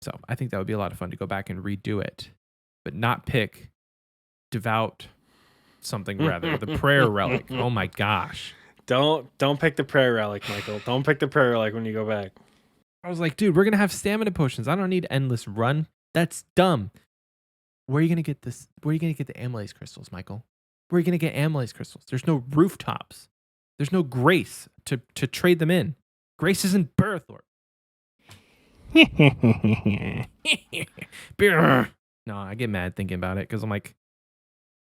So I think that would be a lot of fun to go back and redo it, but not pick Devout something rather. The Prayer Relic. Oh my gosh. Don't pick the Prayer Relic, Michael. Don't pick the Prayer Relic when you go back. I was like, dude, we're going to have stamina potions. I don't need endless run. That's dumb. Where are you going to get this? Where are you going to get the amylase crystals, Michael? Where are you going to get amylase crystals? There's no rooftops. There's no Grace to trade them in. Grace isn't Berthorpe. No, I get mad thinking about it because I'm like,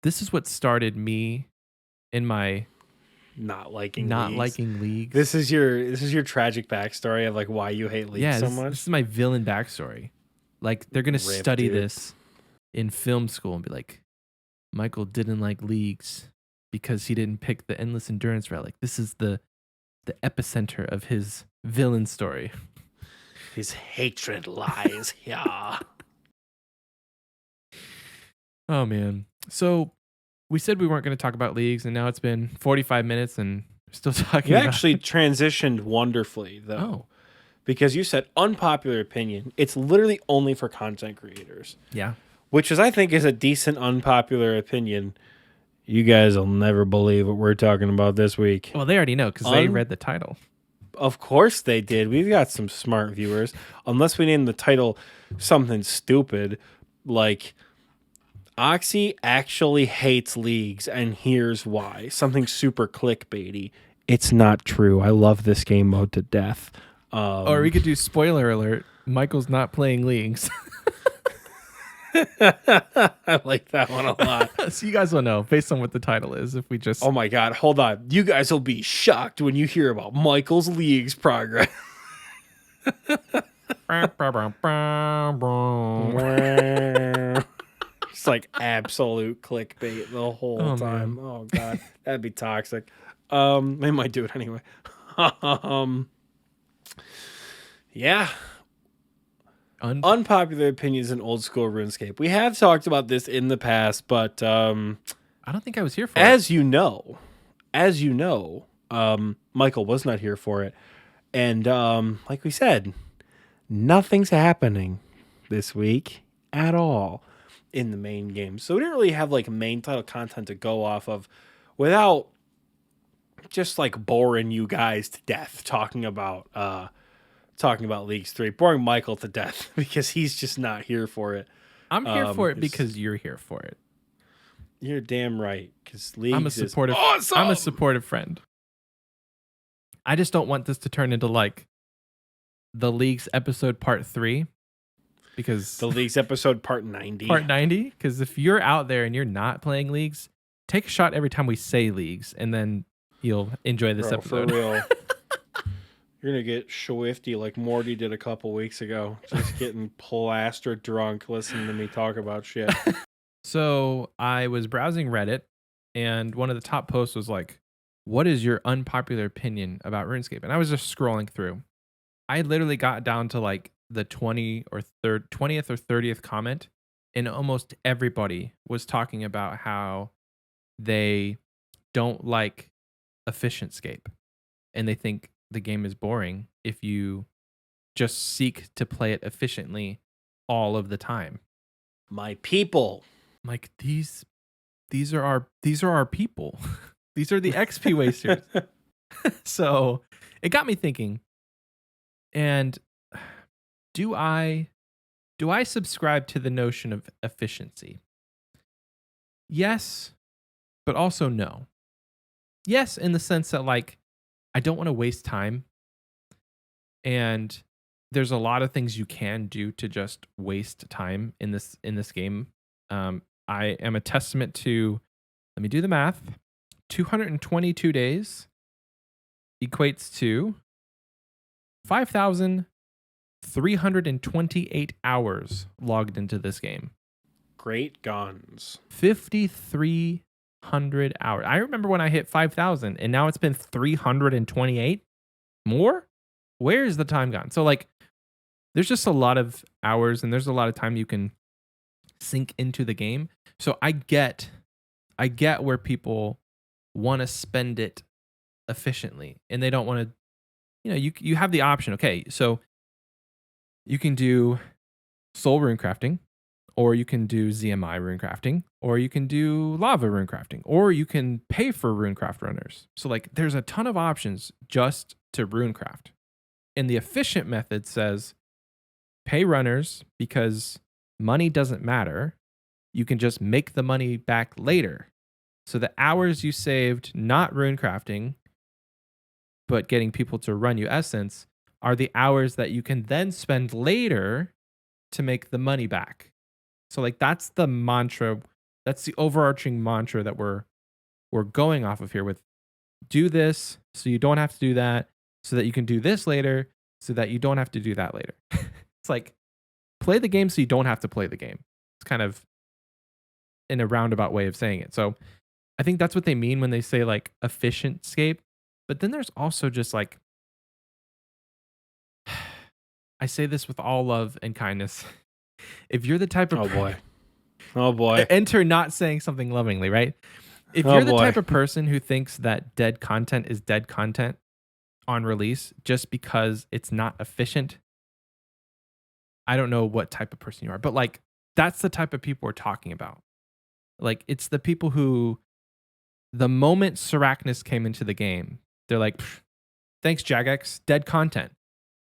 this is what started me in my not liking leagues. This is your tragic backstory of like why you hate leagues so much. This is my villain backstory. Like they're gonna study this in film school and be like, Michael didn't like leagues because he didn't pick the endless endurance route. Like this is the epicenter of his villain story. His hatred lies here. Oh man. So we said we weren't going to talk about leagues, and now it's been 45 minutes and we're still talking about actually transitioned wonderfully though. Oh. Because you said unpopular opinion. It's literally only for content creators. Yeah. Which I think is a decent unpopular opinion. You guys will never believe what we're talking about this week. Well, they already know because they read the title. Of course they did. We've got some smart viewers. Unless we name the title something stupid like Oxie actually hates leagues and here's why. Something super clickbaity. It's not true. I love this game mode to death. Or we could do spoiler alert. Michael's not playing leagues. I like that one a lot. So you guys will know based on what the title is if we just... Oh my God, hold on. You guys will be shocked when you hear about Michael's league's progress. It's like absolute clickbait the whole time. Man. Oh God, that'd be toxic. They might do it anyway. Yeah. Unpopular opinions in old school RuneScape. We have talked about this in the past, but I don't think I was here for it. As you know, Michael was not here for it. And like we said, nothing's happening this week at all in the main game. So we didn't really have like main title content to go off of without just like boring you guys to death talking about Leagues 3, boring Michael to death because he's just not here for it. I'm here for it because you're here for it. You're damn right. Because Leagues I'm a supportive, is awesome. I'm a supportive friend. I just don't want this to turn into like the Leagues episode part 3. Because the Leagues episode part 90. Part 90? Because if you're out there and you're not playing Leagues, take a shot every time we say Leagues, and then you'll enjoy this episode. For real. You're going to get swifty like Morty did a couple weeks ago. Just getting plastered drunk listening to me talk about shit. So I was browsing Reddit, and one of the top posts was like, what is your unpopular opinion about RuneScape? And I was just scrolling through. I literally got down to like the 20th or 30th comment, and almost everybody was talking about how they don't like efficient Scape, and they think the game is boring if you just seek to play it efficiently all of the time. My people, like these are our people. These are the XP wasters. So it got me thinking. And do I subscribe to the notion of efficiency? Yes, but also no. Yes, in the sense that like I don't want to waste time. And there's a lot of things you can do to just waste time in this game. I am a testament to, let me do the math. 222 days equates to 5,328 hours logged into this game. Great guns. 5,300 hours. I remember when I hit 5,000 and now it's been 328 more. Where's the time gone? So like, there's just a lot of hours and there's a lot of time you can sink into the game. So I get where people want to spend it efficiently and they don't want to, you have the option. Okay, so you can do soul rune crafting, or you can do ZMI rune crafting, or you can do lava rune crafting, or you can pay for runecraft runners. So like there's a ton of options just to runecraft. And the efficient method says pay runners because money doesn't matter. You can just make the money back later. So the hours you saved not runecrafting, but getting people to run you essence, are the hours that you can then spend later to make the money back. So like that's the mantra That's the overarching mantra that we're going off of here with do this so you don't have to do that, so that you can do this later, so that you don't have to do that later. It's like play the game so you don't have to play the game. It's kind of in a roundabout way of saying it. So I think that's what they mean when they say like efficient scape. But then there's also just like, I say this with all love and kindness. If you're the type of oh boy, enter not saying something lovingly, right? If Oh, you're the boy. type of person who thinks that dead content is dead content on release just because it's not efficient, I don't know what type of person you are, but like that's the type of people we're talking about. Like it's the people who, the moment Seracnus came into the game, they're like, "Pff, thanks, Jagex, dead content."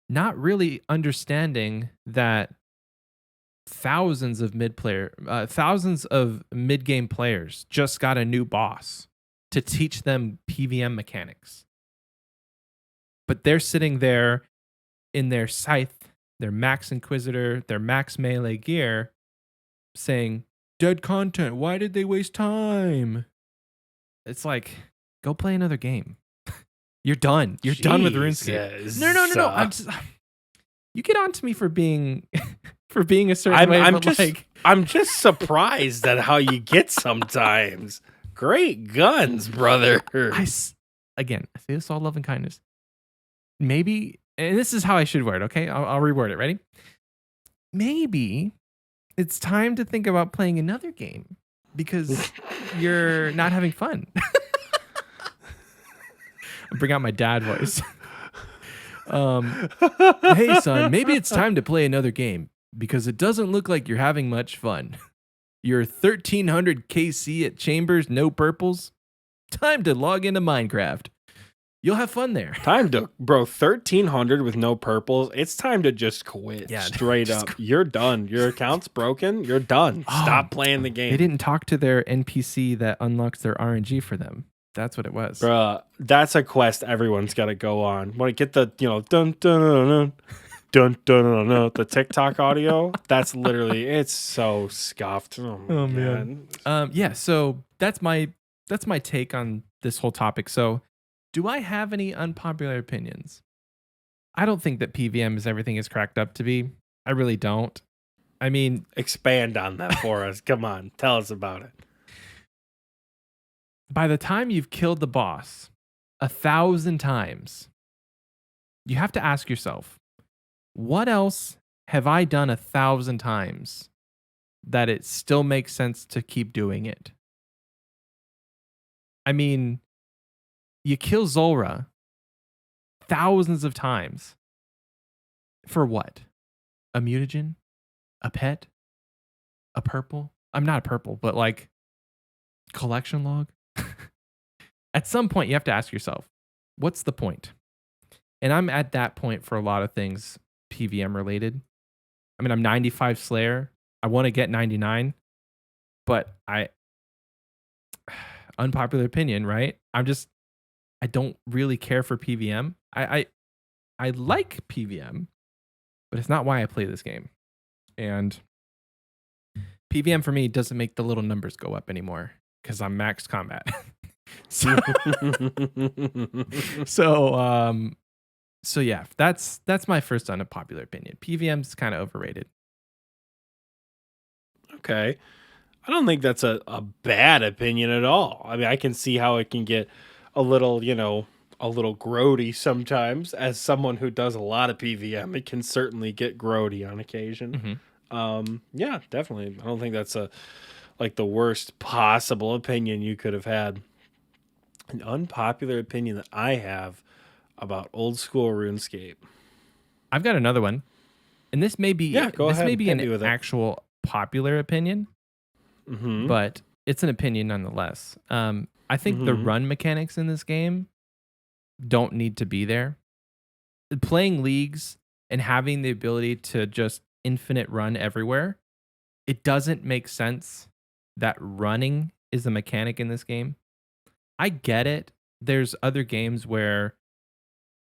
Not really understanding that thousands of mid-game players just got a new boss to teach them PVM mechanics. But they're sitting there in their scythe, their max inquisitor, their max melee gear, saying, "Dead content, why did they waste time?" It's like, go play another game. You're done. You're done with RuneScape. No. You get on to me for being for being a certain way. I'm just surprised at how you get sometimes. Great guns, brother. Again, I say this all love and kindness. Maybe, and this is how I should word. Okay, I'll reword it. Ready? Maybe it's time to think about playing another game because you're not having fun. Bring out my dad voice. Hey son, maybe it's time to play another game because it doesn't look like you're having much fun. You're 1300 KC at chambers, no purples. Time to log into Minecraft. You'll have fun there. Time to, bro, 1300 with no purples. It's time to just quit. Yeah, straight up. You're done. Your account's broken. You're done. Stop playing the game. They didn't talk to their NPC that unlocks their RNG for them. That's what it was. Bruh, that's a quest everyone's got to go on. Want to get the, dun dun dun dun dun dun dun, the TikTok audio? That's literally, it's so scuffed. Oh man. Yeah, so that's my take on this whole topic. So, do I have any unpopular opinions? I don't think that PVM is everything it's cracked up to be. I really don't. I mean, expand on that for us. Come on, tell us about it. By the time you've killed the boss 1,000 times, you have to ask yourself, what else have I done 1,000 times that it still makes sense to keep doing it? I mean, you kill Zulrah thousands of times. For what? A mutagen? A pet? A purple? I'm not a purple, but like collection log? At some point, you have to ask yourself, what's the point? And I'm at that point for a lot of things PVM related. I mean, I'm 95 Slayer. I want to get 99, but unpopular opinion, right? I don't really care for PVM. I like PVM, but it's not why I play this game. And PVM for me doesn't make the little numbers go up anymore because I'm max combat. So yeah, that's my first unpopular opinion. PVM's kind of overrated. Okay. I don't think that's a bad opinion at all. I mean, I can see how it can get a little, a little grody sometimes. As someone who does a lot of PVM, it can certainly get grody on occasion. Mm-hmm. Yeah, definitely. I don't think that's the worst possible opinion you could have had. An unpopular opinion that I have about old school RuneScape. I've got another one, and this may be an actual popular opinion, but it's an opinion nonetheless. I think the run mechanics in this game don't need to be there. Playing leagues and having the ability to just infinite run everywhere, it doesn't make sense that running is a mechanic in this game. I get it. There's other games where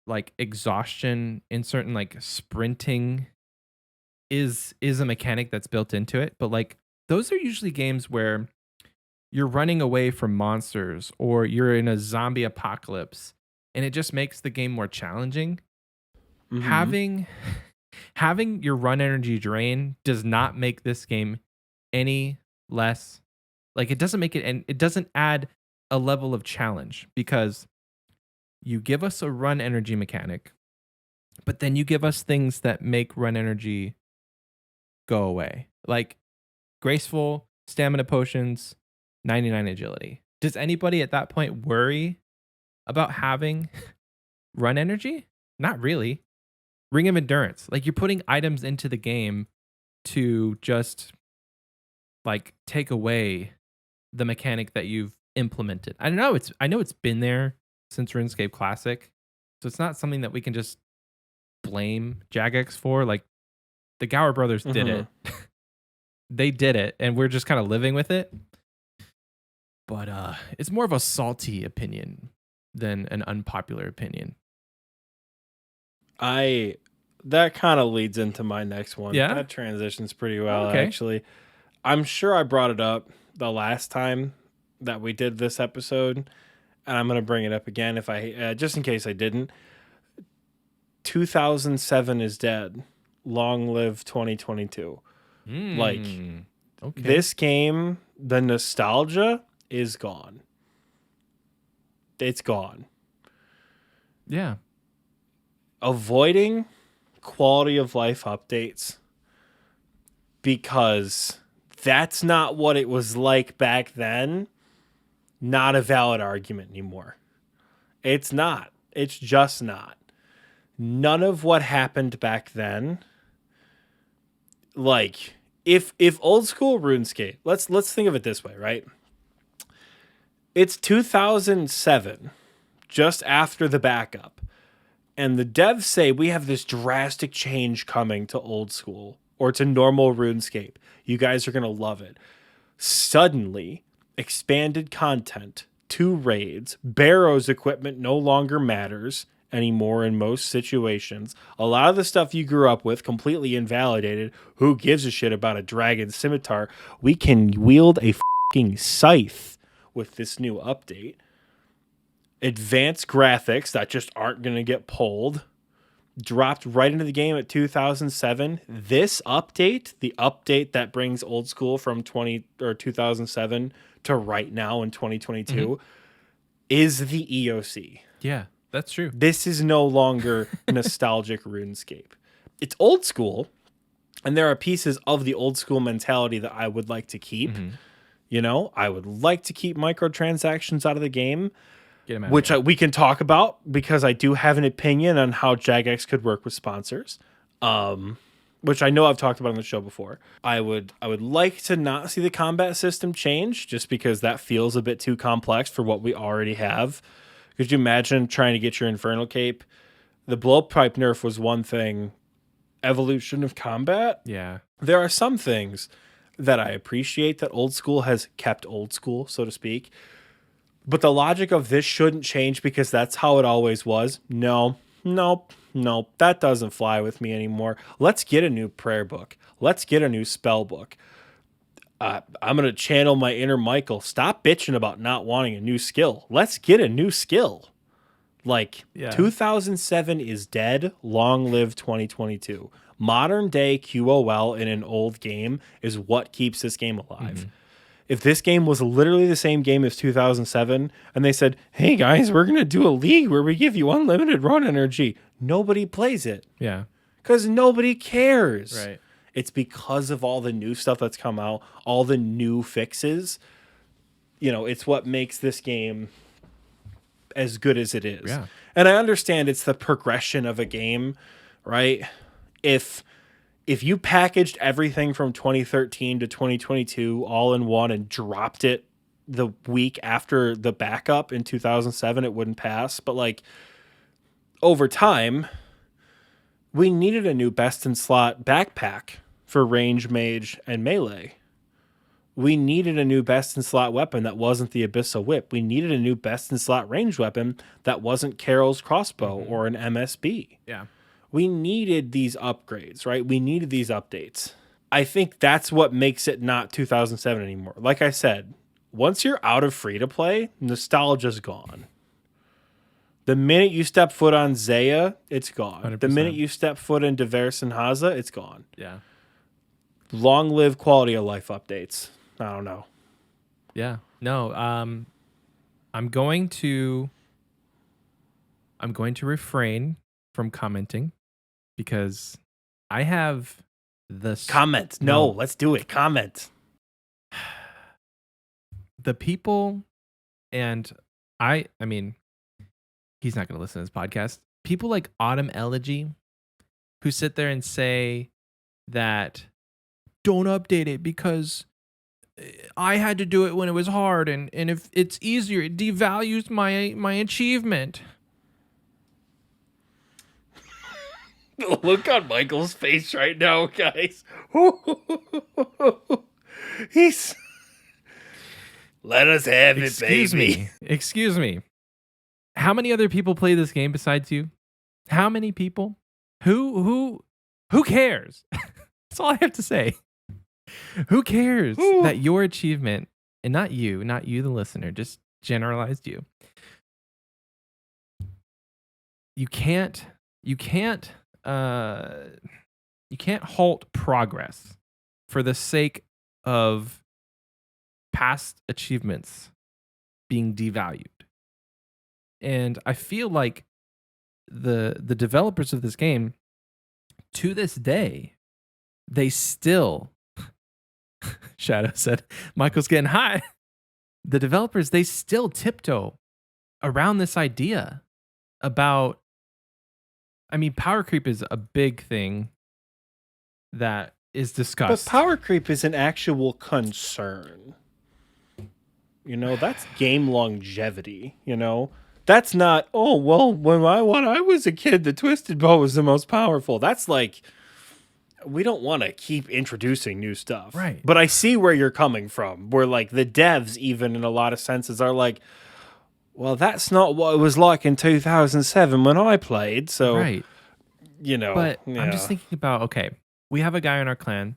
like exhaustion in certain like sprinting is a mechanic that's built into it, but like those are usually games where you're running away from monsters or you're in a zombie apocalypse, and it just makes the game more challenging. Mm-hmm. Having your run energy drain does not make this game any less, like, it doesn't make it, and it doesn't add a level of challenge, because you give us a run energy mechanic, but then you give us things that make run energy go away, like graceful stamina potions, 99 agility. Does anybody at that point worry about having run energy? Not really. Ring of endurance, like, you're putting items into the game to just, like, take away the mechanic that you've implemented. I know it's been there since RuneScape Classic, so it's not something that we can just blame Jagex for. Like, the Gower brothers did it. They did it, and we're just kind of living with it. But it's more of a salty opinion than an unpopular opinion. That kind of leads into my next one. Yeah? That transitions pretty well, Okay. actually. I'm sure I brought it up the last time that we did this episode, and I'm going to bring it up again if I just in case I didn't. 2007 is dead. Long live 2022. Like, okay. This game, the nostalgia is gone. It's gone. Yeah. Avoiding quality of life updates because that's not what it was like back then. Not a valid argument anymore. It's not. It's just not. None of what happened back then, like, if old school RuneScape, let's think of it this way, right? It's 2007, just after the backup, and the devs say we have this drastic change coming to old school or to normal RuneScape. You guys are going to love it. Suddenly, expanded content, 2 raids, Barrow's equipment no longer matters anymore in most situations. A lot of the stuff you grew up with completely invalidated. Who gives a shit about a dragon scimitar? We can wield a fucking scythe with this new update. Advanced graphics that just aren't going to get pulled. Dropped right into the game at 2007. This update, the update that brings old school from 2007 to right now in 2022, is the EOC. Yeah, that's true. This is no longer nostalgic RuneScape. It's old school, and there are pieces of the old school mentality that I would like to keep. You know, I would like to keep microtransactions out of the game, which we can talk about because I do have an opinion on how Jagex could work with sponsors, which I know I've talked about on the show before. I would like to not see the combat system change just because that feels a bit too complex for what we already have. Could you imagine trying to get your Infernal Cape? The blowpipe nerf was one thing. Evolution of combat? Yeah. There are some things that I appreciate that old school has kept old school, so to speak. But the logic of this shouldn't change because that's how it always was. No, that doesn't fly with me anymore. Let's get a new prayer book. Let's get a new spell book. I'm going to channel my inner Michael. Stop bitching about not wanting a new skill. Let's get a new skill. Like, 2007 is dead. Long live 2022. Modern day QOL in an old game is what keeps this game alive. If this game was literally the same game as 2007 and they said, hey guys, we're going to do a league where we give you unlimited run energy, nobody plays it. Yeah. Because nobody cares. Right. It's because of all the new stuff that's come out, all the new fixes. You know, it's what makes this game as good as it is. Yeah. And I understand it's the progression of a game, right? If you packaged everything from 2013 to 2022 all in one and dropped it the week after the backup in 2007, it wouldn't pass. But like over time, we needed a new best in slot backpack for range, mage, and melee. We needed a new best in slot weapon that wasn't the Abyssal Whip. We needed a new best in slot range weapon that wasn't Carol's crossbow or an MSB. Yeah. We needed these upgrades, right? We needed these updates. I think that's what makes it not 2007 anymore. Like I said, once you're out of free to play, nostalgia's gone. The minute you step foot on Zaya, it's gone. 100%. The minute you step foot in Devers and Haza, it's gone. Yeah. Long live quality of life updates. I don't know. Yeah. No. I'm going to refrain from commenting because I have the Comment. No, let's do it. Comment. The people, and I mean, he's not going to listen to this podcast. People like Autumn Elegy who sit there and say that don't update it because I had to do it when it was hard, and if it's easier, it devalues my achievement. Look on Michael's face right now, guys. He's let us have it, baby. Excuse me. How many other people play this game besides you? How many people? Who cares? That's all I have to say. Who cares that your achievement, and not you, the listener, just generalized you. You can't halt progress for the sake of past achievements being devalued. And I feel like the developers of this game, to this day, they still Shadow said, Michael's getting high. The developers, they still tiptoe around this idea about, I mean, power creep is a big thing that is discussed. But power creep is an actual concern. You know, that's game longevity, you know? That's not, oh, well, when I was a kid, the twisted bow was the most powerful. That's like, we don't want to keep introducing new stuff. Right. But I see where you're coming from, where like the devs, even in a lot of senses, are like, well, that's not what it was like in 2007 when I played. So, right. You know. But yeah. I'm just thinking about, okay, we have a guy in our clan.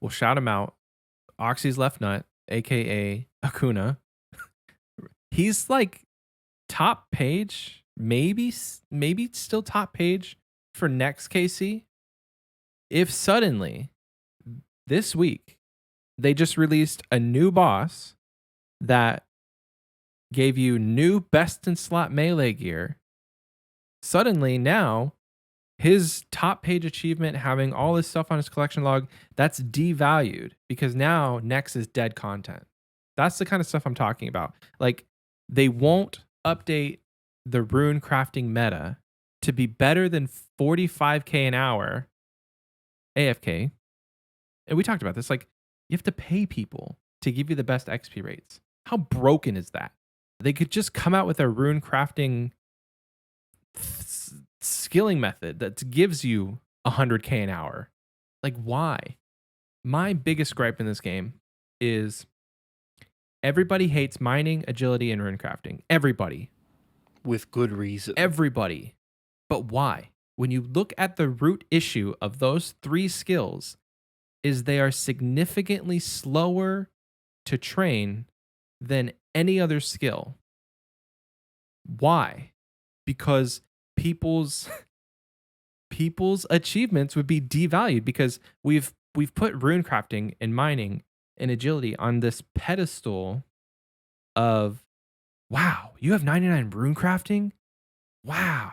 We'll shout him out. Oxie's left nut, a.k.a. Akuna. He's like top page, maybe still top page for next KC. If suddenly this week they just released a new boss that gave you new best in slot melee gear, suddenly now his top page achievement, having all this stuff on his collection log, that's devalued because now next is dead content. That's the kind of stuff I'm talking about. Like, they won't update the rune crafting meta to be better than 45k an hour AFK. And we talked about this. Like, you have to pay people to give you the best XP rates. How broken is that? They could just come out with a rune crafting skilling method that gives you 100k an hour. Like, why? My biggest gripe in this game is everybody hates mining, agility, and rune crafting. Everybody. With good reason. Everybody. But why? When you look at the root issue of those three skills, is they are significantly slower to train than any other skill. Why? Because people's achievements would be devalued because we've put rune crafting and mining and agility on this pedestal of, wow, you have 99 rune crafting? Wow.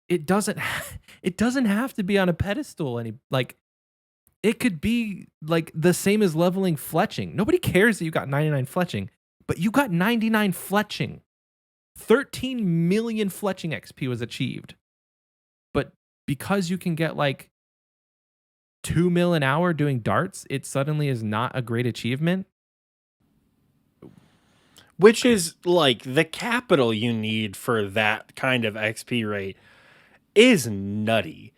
It doesn't have to be on a pedestal like it could be like the same as leveling fletching. Nobody cares that you got 99 fletching, but you got 99 fletching. 13 million fletching XP was achieved. But because you can get like 2 mil an hour doing darts, it suddenly is not a great achievement. Which is like the capital you need for that kind of XP rate is nutty.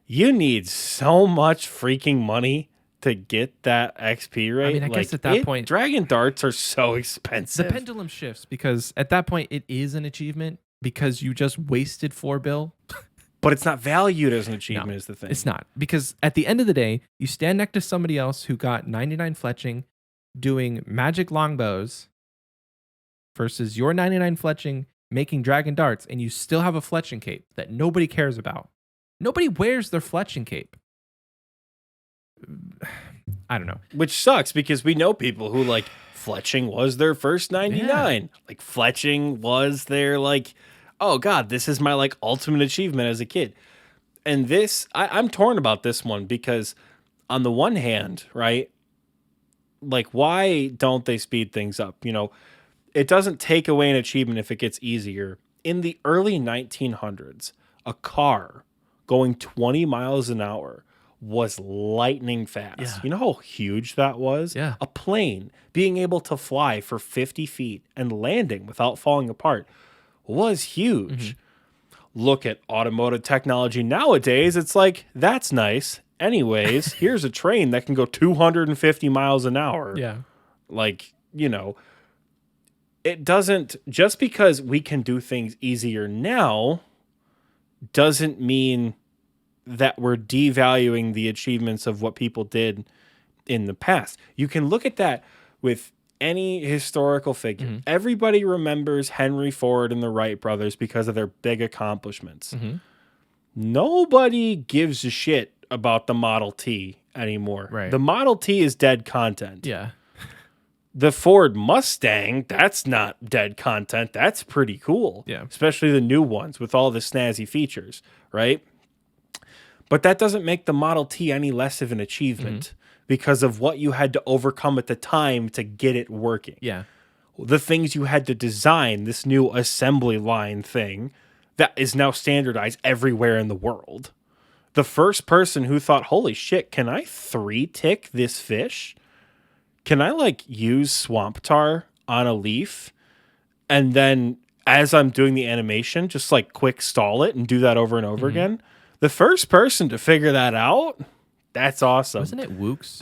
You need so much freaking money to get that XP rate. I mean, I guess at that point, dragon darts are so expensive. The pendulum shifts because at that point it is an achievement because you just wasted 4 bill. But it's not valued as an achievement, is the thing. It's not. Because at the end of the day, you stand next to somebody else who got 99 fletching doing magic longbows versus your 99 fletching making dragon darts, and you still have a fletching cape that nobody cares about. Nobody wears their fletching cape. I don't know. Which sucks because we know people who like fletching was their first 99. Yeah. Like fletching was their like, oh God, this is my like ultimate achievement as a kid. And this, I'm torn about this one because on the one hand, right, like why don't they speed things up? You know, it doesn't take away an achievement if it gets easier. In the early 1900s, a car going 20 miles an hour was lightning fast. Yeah. You know how huge that was? Yeah. A plane being able to fly for 50 feet and landing without falling apart was huge. Look at automotive technology nowadays. It's like, that's nice. Anyways, here's a train that can go 250 miles an hour. Yeah. Like, you know, it doesn't, just because we can do things easier now doesn't mean that we're devaluing the achievements of what people did in the past. You can look at that with any historical figure. Everybody remembers Henry Ford and the Wright brothers because of their big accomplishments. Nobody gives a shit about the Model T anymore. Right. The Model T is dead content. Yeah. The Ford Mustang, that's not dead content. That's pretty cool. Yeah. Especially the new ones with all the snazzy features, right? But that doesn't make the Model T any less of an achievement because of what you had to overcome at the time to get it working. Yeah. The things you had to design, this new assembly line thing that is now standardized everywhere in the world. The first person who thought, holy shit, can I 3-tick this fish? Can I like use swamp tar on a leaf and then as I'm doing the animation, just like quick stall it and do that over and over again? The first person to figure that out, that's awesome. Wasn't it Wooks?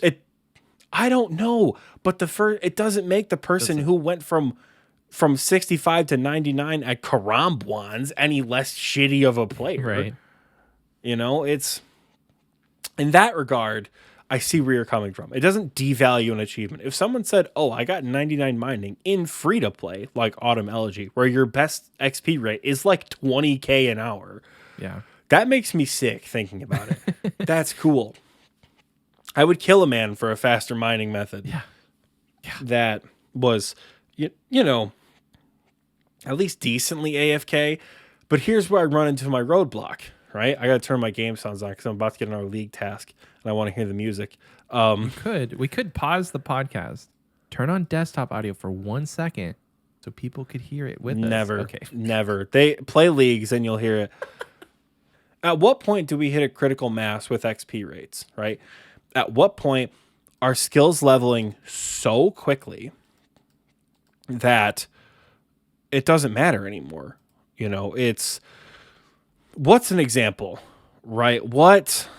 I don't know, but it doesn't make the person who went from 65 to 99 at Karambwans any less shitty of a player. Right. You know, it's in that regard, I see where you're coming from. It doesn't devalue an achievement. If someone said, oh, I got 99 mining in free to play, like Autumn Elegy, where your best XP rate is like 20K an hour. Yeah. That makes me sick thinking about it. That's cool. I would kill a man for a faster mining method. Yeah. That was, you know, at least decently AFK. But here's where I run into my roadblock, right? I got to turn my game sounds on because I'm about to get another league task and I want to hear the music. We could pause the podcast, turn on desktop audio for 1 second so people could hear it with us. Never. They play leagues and you'll hear it. At what point do we hit a critical mass with XP rates, right? At what point are skills leveling so quickly that it doesn't matter anymore? You know, what's an example, right? What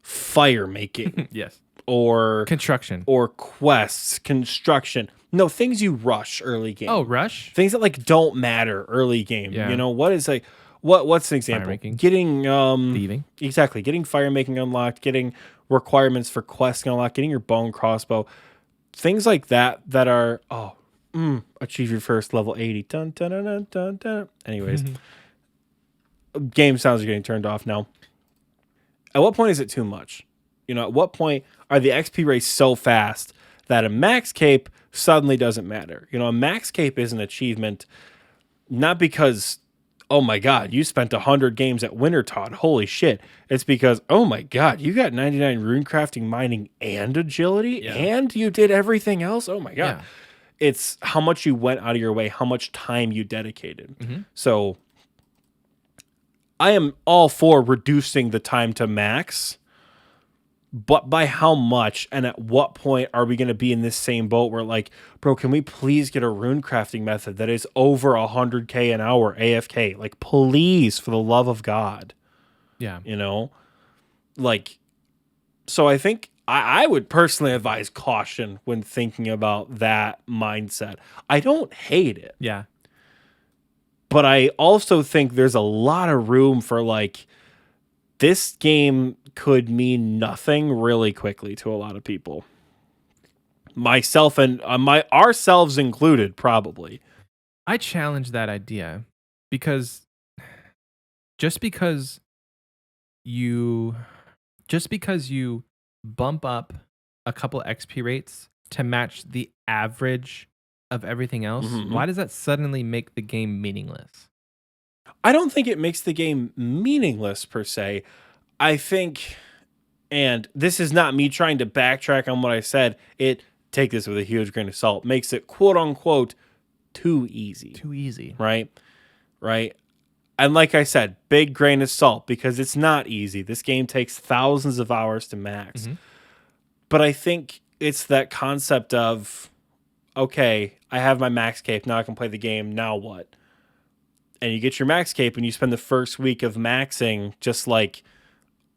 fire making? Yes. Or construction. Or quests, construction. No, things you rush early game. Oh, rush? Things that like don't matter early game. Yeah. You know, what is like what's an example? Getting thieving. Exactly. Getting fire making unlocked, getting requirements for quests unlocked, getting your bone crossbow. Things like that are achieve your first level 80. Dun, dun, dun, dun, dun, dun. Anyways. Game sounds are getting turned off now. At what point is it too much? You know, at what point are the XP rates so fast that a max cape suddenly doesn't matter? You know, a max cape is an achievement not because, oh my God, you spent 100 games at Wintertodt. Holy shit. It's because, oh my God, you got 99 rune crafting, mining, and agility, and you did everything else. Oh my God. Yeah. It's how much you went out of your way, how much time you dedicated. So I am all for reducing the time to max, but by how much and at what point are we going to be in this same boat where like, bro, can we please get a rune crafting method that is over 100K an hour AFK? Like, please, for the love of God. Yeah. You know, like, so I think I would personally advise caution when thinking about that mindset. I don't hate it. Yeah. But I also think there's a lot of room for like, this game could mean nothing really quickly to a lot of people. myself and ourselves included, probably. I challenge that idea because just because you bump up a couple XP rates to match the average of everything else, why does that suddenly make the game meaningless? I don't think it makes the game meaningless per se. I think, and this is not me trying to backtrack on what I said, take this with a huge grain of salt, makes it quote unquote too easy. Too easy. Right? And like I said, big grain of salt, because it's not easy. This game takes thousands of hours to max. But I think it's that concept of, okay, I have my max cape, now I can play the game, now what? And you get your max cape and you spend the first week of maxing just like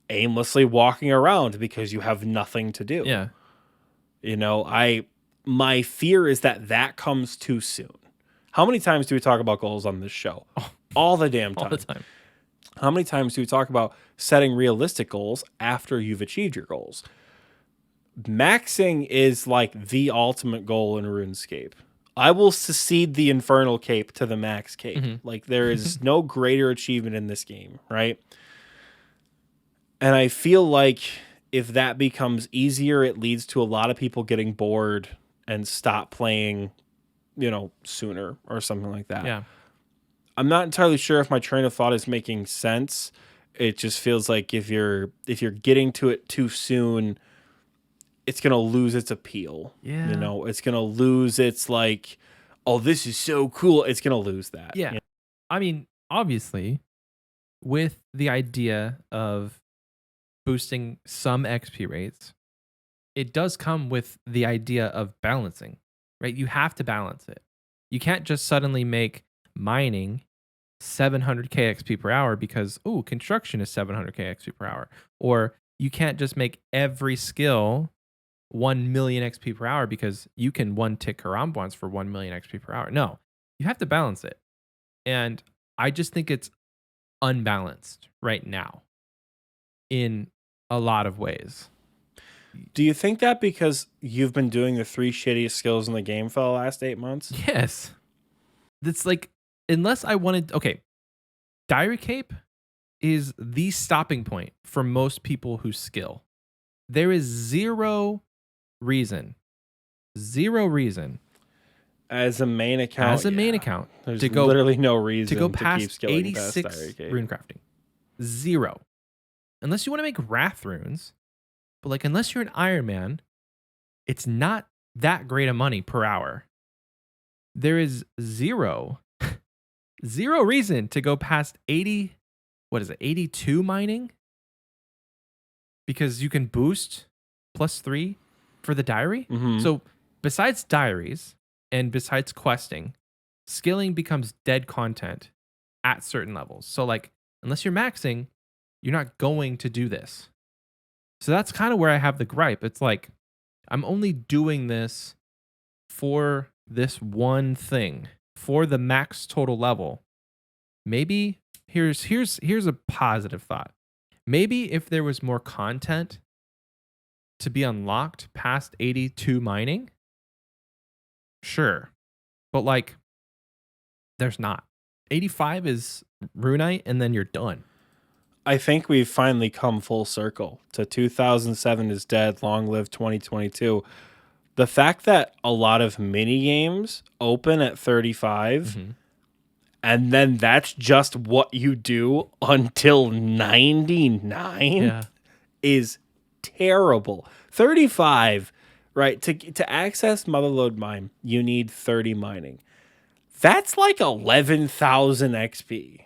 aimlessly walking around because you have nothing to do. Yeah. You know, my fear is that comes too soon. How many times do we talk about goals on this show? All the damn time. All the time. How many times do we talk about setting realistic goals after you've achieved your goals? Maxing is like the ultimate goal in RuneScape. I will succeed the Infernal Cape to the max cape. Like, there is no greater achievement in this game, right? And I feel like if that becomes easier, it leads to a lot of people getting bored and stop playing, sooner or something like that. Yeah. I'm not entirely sure if my train of thought is making sense. It just feels like if you're getting to it too soon, it's going to lose its appeal. Yeah. It's going to lose its like, oh, this is so cool. It's going to lose that. Yeah. I mean, obviously, with the idea of boosting some XP rates, it does come with the idea of balancing, right? You have to balance it. You can't just suddenly make mining 700k XP per hour because, construction is 700k XP per hour. Or you can't just make every skill 1 million XP per hour because you can one tick Karambwans for 1 million XP per hour. No, you have to balance it. And I just think it's unbalanced right now in a lot of ways. Do you think that because you've been doing the 3 shittiest skills in the game for the last 8 months? Yes. That's like, unless I wanted, Diary Cape is the stopping point for most people who skill. There is zero reason as a main account there's to go literally no reason to go past keep skilling 86 rune crafting. Zero. Unless you want to make wrath runes, but like unless you're an Iron Man, it's not that great of money per hour. There is zero reason to go past 82 mining, because you can boost +3 for the diary. So besides diaries and besides questing, skilling becomes dead content at certain levels. So like, unless you're maxing, you're not going to do this. So that's kind of where I have the gripe. It's like, I'm only doing this for this one thing, for the max total level. Maybe here's a positive thought. Maybe if there was more content to be unlocked past 82 mining, sure. But like, there's not. 85 is Runite, and then you're done. I think we've finally come full circle to 2007 is dead, long live 2022. The fact that a lot of mini games open at 35, and then that's just what you do until 99 is terrible. 35, right? To access Motherlode Mine, you need 30 mining. That's like 11,000 XP.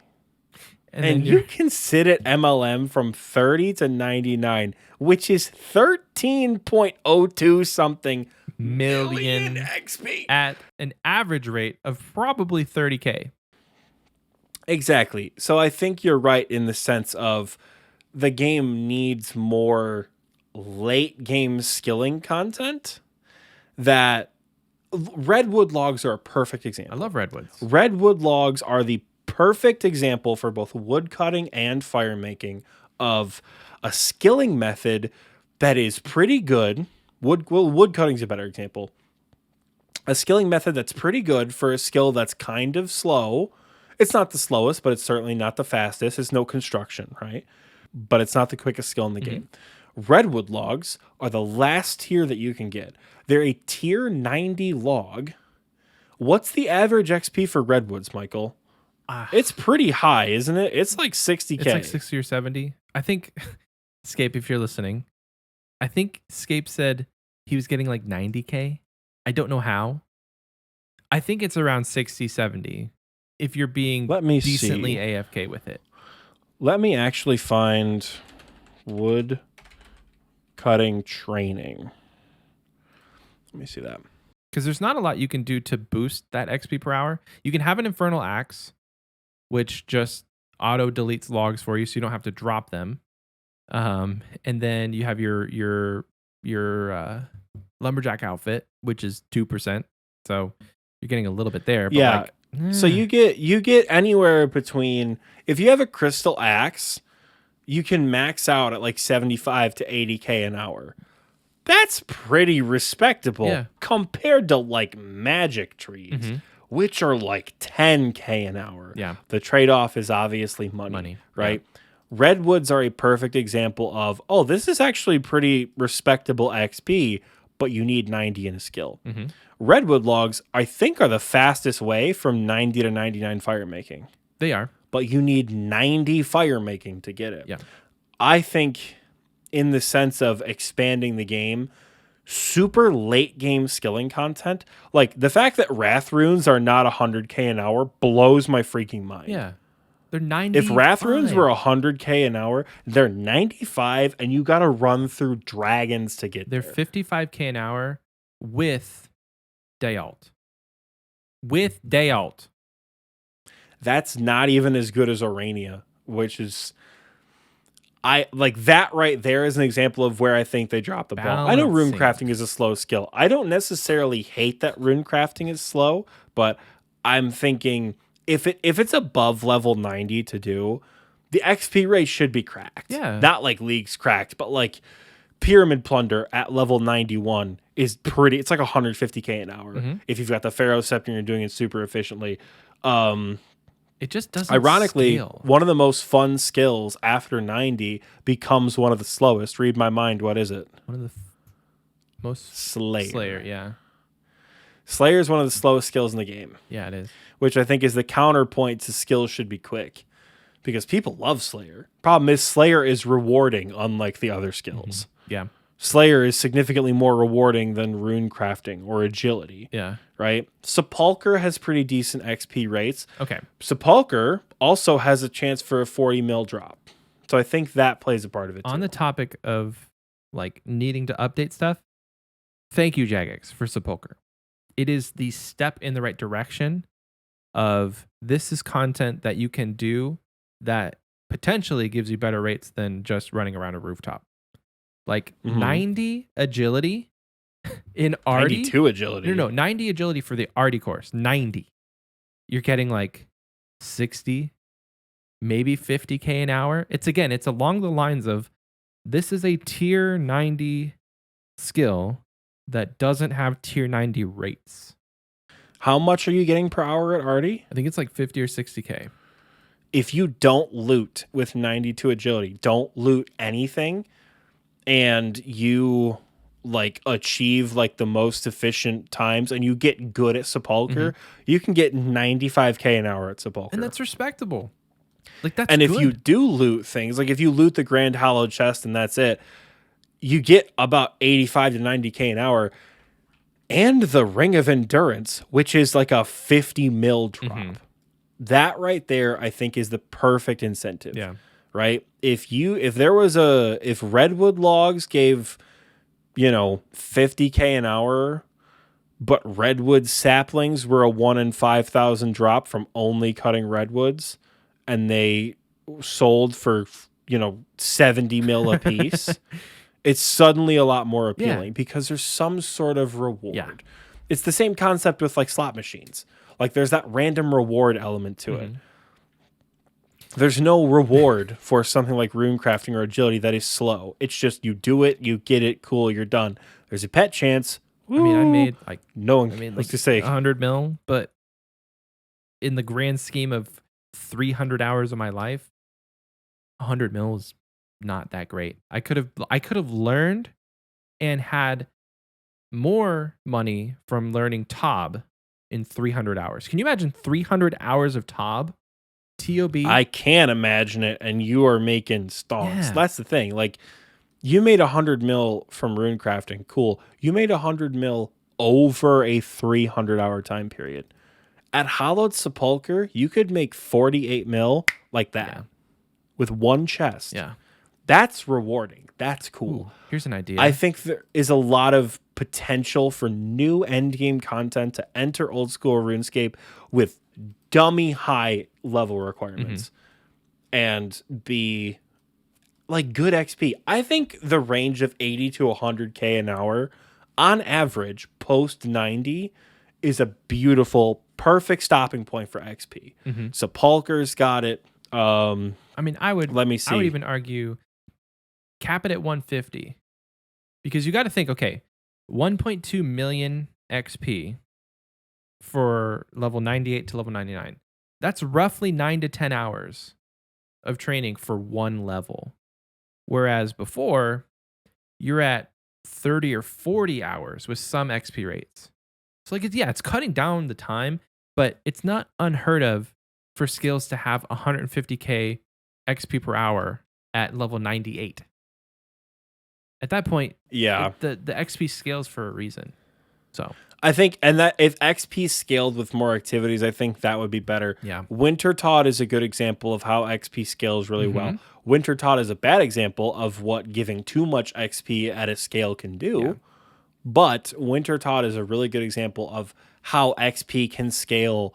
And you can sit at MLM from 30 to 99, which is 13.02 something million XP at an average rate of probably 30k. Exactly. So I think you're right in the sense of the game needs more late game skilling content. That redwood logs are a perfect example. I love redwoods. Redwood logs are the perfect example for both wood cutting and fire making of a skilling method that is pretty good wood cutting's a better example. A skilling method that's pretty good for a skill that's kind of slow. It's not the slowest, but it's certainly not the fastest. It's no construction, right? But it's not the quickest skill in the game. Redwood logs are the last tier that you can get. They're a tier 90 log. What's the average XP for redwoods, Michael? It's pretty high, isn't it? It's like 60K. It's like 60 or 70. I think, Scape, if you're listening, I think Scape said he was getting like 90K. I don't know how. I think it's around 60, 70 if you're being decently AFK with it. Let me actually find wood cutting training. Let me see that. Because there's not a lot you can do to boost that XP per hour. You can have an Infernal Axe, which just auto deletes logs for you, so you don't have to drop them. And then you have your lumberjack outfit, which is 2%. So you're getting a little bit there. But yeah. So you get anywhere between, if you have a crystal axe, you can max out at like 75 to 80K an hour. That's pretty respectable compared to like magic trees, which are like 10K an hour. Yeah. The trade-off is obviously money. Right? Yeah. Redwoods are a perfect example of, this is actually pretty respectable XP, but you need 90 in a skill. Redwood logs, I think, are the fastest way from 90 to 99 fire making. They are. But you need 90 fire making to get it. Yeah. I think in the sense of expanding the game, super late game skilling content, like the fact that Wrath runes are not 100K an hour blows my freaking mind. Yeah. They're 90. If Wrath runes were 100K an hour, they're 95, and you got to run through dragons to get there. They're 55K an hour with day alt. With day alt. That's not even as good as Orania, which is... I like that right there is an example of where I think they dropped the ball. I know rune crafting is a slow skill. I don't necessarily hate that rune crafting is slow, but I'm thinking if it's above level 90 to do, the XP rate should be cracked. Yeah. Not like League's cracked, but like Pyramid Plunder at level 91 is pretty, it's like 150K an hour. If you've got the Pharaoh Scepter and you're doing it super efficiently. It just doesn't Ironically, scale. One of the most fun skills after 90 becomes one of the slowest. Read my mind. What is it? One of the most... Slayer, yeah. Slayer is one of the slowest skills in the game. Yeah, it is. Which I think is the counterpoint to skills should be quick. Because people love Slayer. Problem is, Slayer is rewarding, unlike the other skills. Yeah. Slayer is significantly more rewarding than rune crafting or agility. Yeah. Right? Sepulcher has pretty decent XP rates. Okay. Sepulcher also has a chance for a 40 mil drop. So I think that plays a part of it On too. the topic of like needing to update stuff, thank you, Jagex, for Sepulcher. It is the step in the right direction of this is content that you can do that potentially gives you better rates than just running around a rooftop. Like 90 agility in Arty. 92 agility. No, 90 agility for the Arty course. 90. You're getting like 60, maybe 50K an hour. It's along the lines of this is a tier 90 skill that doesn't have tier 90 rates. How much are you getting per hour at Arty? I think it's like 50 or 60K. If you don't loot with 92 agility, don't loot anything, and you like achieve like the most efficient times and you get good at Sepulcher, you can get 95K an hour at Sepulcher. And that's respectable. Like that's And good. if you do loot things, like if you loot the Grand Hollow Chest and that's it, you get about 85 to 90K an hour. And the Ring of Endurance, which is like a 50 mil drop. That right there, I think, is the perfect incentive. Yeah. Right? If Redwood logs gave, 50K an hour, but Redwood saplings were a 1 in 5,000 drop from only cutting redwoods, and they sold for, 70 mil a piece, it's suddenly a lot more appealing because there's some sort of reward. Yeah. It's the same concept with like slot machines. Like there's that random reward element to it. There's no reward for something like rune crafting or agility that is slow. It's just you do it, you get it, cool, you're done. There's a pet chance. I mean, I made like no one. I mean, Let's like just say 100 mil, but in the grand scheme of 300 hours of my life, 100 mil is not that great. I could have learned and had more money from learning Tob in 300 hours. Can you imagine 300 hours of Tob? TOB? I can't imagine it, and you are making stonks. Yeah. That's the thing. Like, you made 100 mil from rune crafting. Cool. You made 100 mil over a 300-hour time period. At Hollowed Sepulcher, you could make 48 mil like that with one chest. Yeah. That's rewarding. That's cool. Ooh, here's an idea. I think there is a lot of potential for new endgame content to enter old school RuneScape with dummy high level requirements and be like good XP. I think the range of 80 to 100K an hour on average post 90 is a beautiful, perfect stopping point for XP. Sepulcher's got it. I mean, let me see. I would even argue cap it at 150 because you got to think, okay, 1.2 million XP for level 98 to level 99. That's roughly 9 to 10 hours of training for one level. Whereas before, you're at 30 or 40 hours with some XP rates. So like, it's cutting down the time, but it's not unheard of for skills to have 150K XP per hour at level 98. At that point, the XP scales for a reason. So I think, and that if XP scaled with more activities, I think that would be better. Yeah. Wintertodt is a good example of how XP scales really well. Wintertodt is a bad example of what giving too much XP at a scale can do. Yeah. But Wintertodt is a really good example of how XP can scale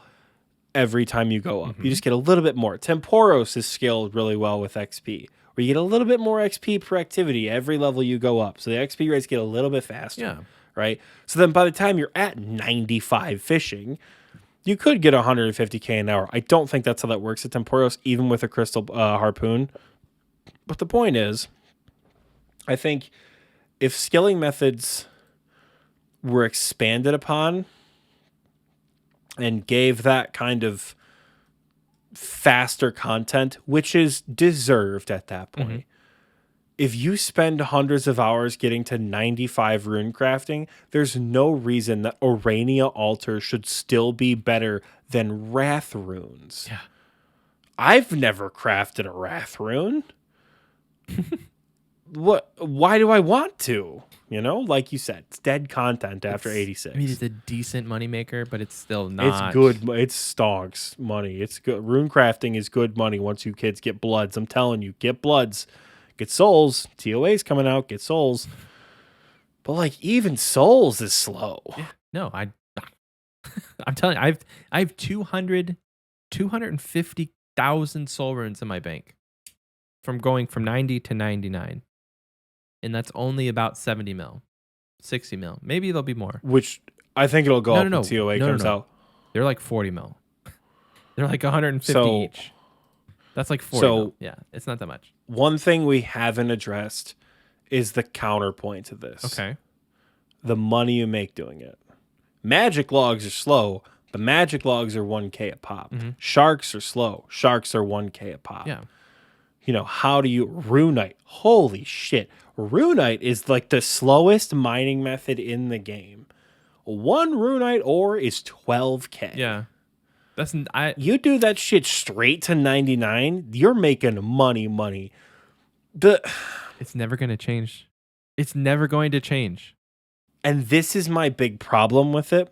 every time you go up. You just get a little bit more. Temporos is scaled really well with XP, where you get a little bit more XP per activity every level you go up. So the XP rates get a little bit faster. Yeah. Right? So then by the time you're at 95 fishing, you could get 150K an hour. I don't think that's how that works at Temporos, even with a crystal harpoon. But the point is, I think if skilling methods were expanded upon and gave that kind of faster content, which is deserved at that point, if you spend hundreds of hours getting to 95 rune crafting, there's no reason that Orania Altar should still be better than Wrath runes. Yeah. I've never crafted a Wrath rune. Why do I want to? You know, like you said, it's dead content after 86. I mean, it's a decent moneymaker, but it's still not. It's good. It's stonks money. It's good. Rune crafting is good money once you kids get bloods. I'm telling you, get bloods. Get souls. TOA's coming out. Get souls. But like even souls is slow. Yeah. No, I'm telling you, I have 250,000 soul runes in my bank from going from 90 to 99. And that's only about 70 mil, 60 mil. Maybe there'll be more. Which I think it'll go up when TOA comes out. They're like 40 mil. They're like 150 each. That's like 40 mil. Yeah, it's not that much. One thing we haven't addressed is the counterpoint to this. Okay. The money you make doing it. Magic logs are slow, but magic logs are 1K a pop. Sharks are slow. Sharks are 1K a pop. Yeah. You know, how do you... Runite. Holy shit. Runite is like the slowest mining method in the game. One Runite ore is 12K. Yeah. You do that shit straight to 99, you're making money. It's never going to change. It's never going to change. And this is my big problem with it.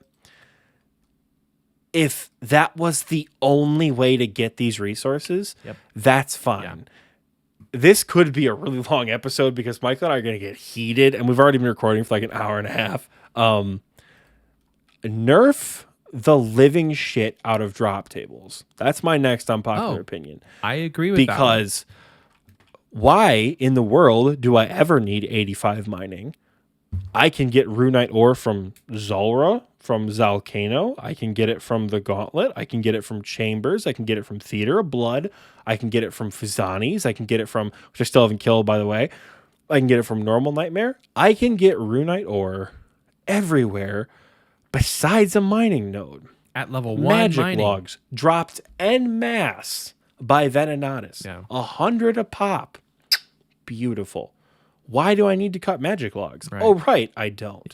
If that was the only way to get these resources, that's fine. Yeah. This could be a really long episode because Michael and I are going to get heated, and we've already been recording for like an hour and a half. Nerf the living shit out of drop tables. That's my next unpopular opinion. I agree with that. Because why in the world do I ever need 85 mining? I can get runite ore from Zulrah, from Zalcano. I can get it from the Gauntlet. I can get it from Chambers. I can get it from Theater of Blood. I can get it from Fizani's. I can get it from, which I still haven't killed, by the way. I can get it from normal Nightmare. I can get Runite ore everywhere besides a mining node. At level 1 Magic mining. logs dropped en masse by Venenatus. Yeah. 100 a pop. Beautiful. Why do I need to cut magic logs? Right. Oh, right. I don't.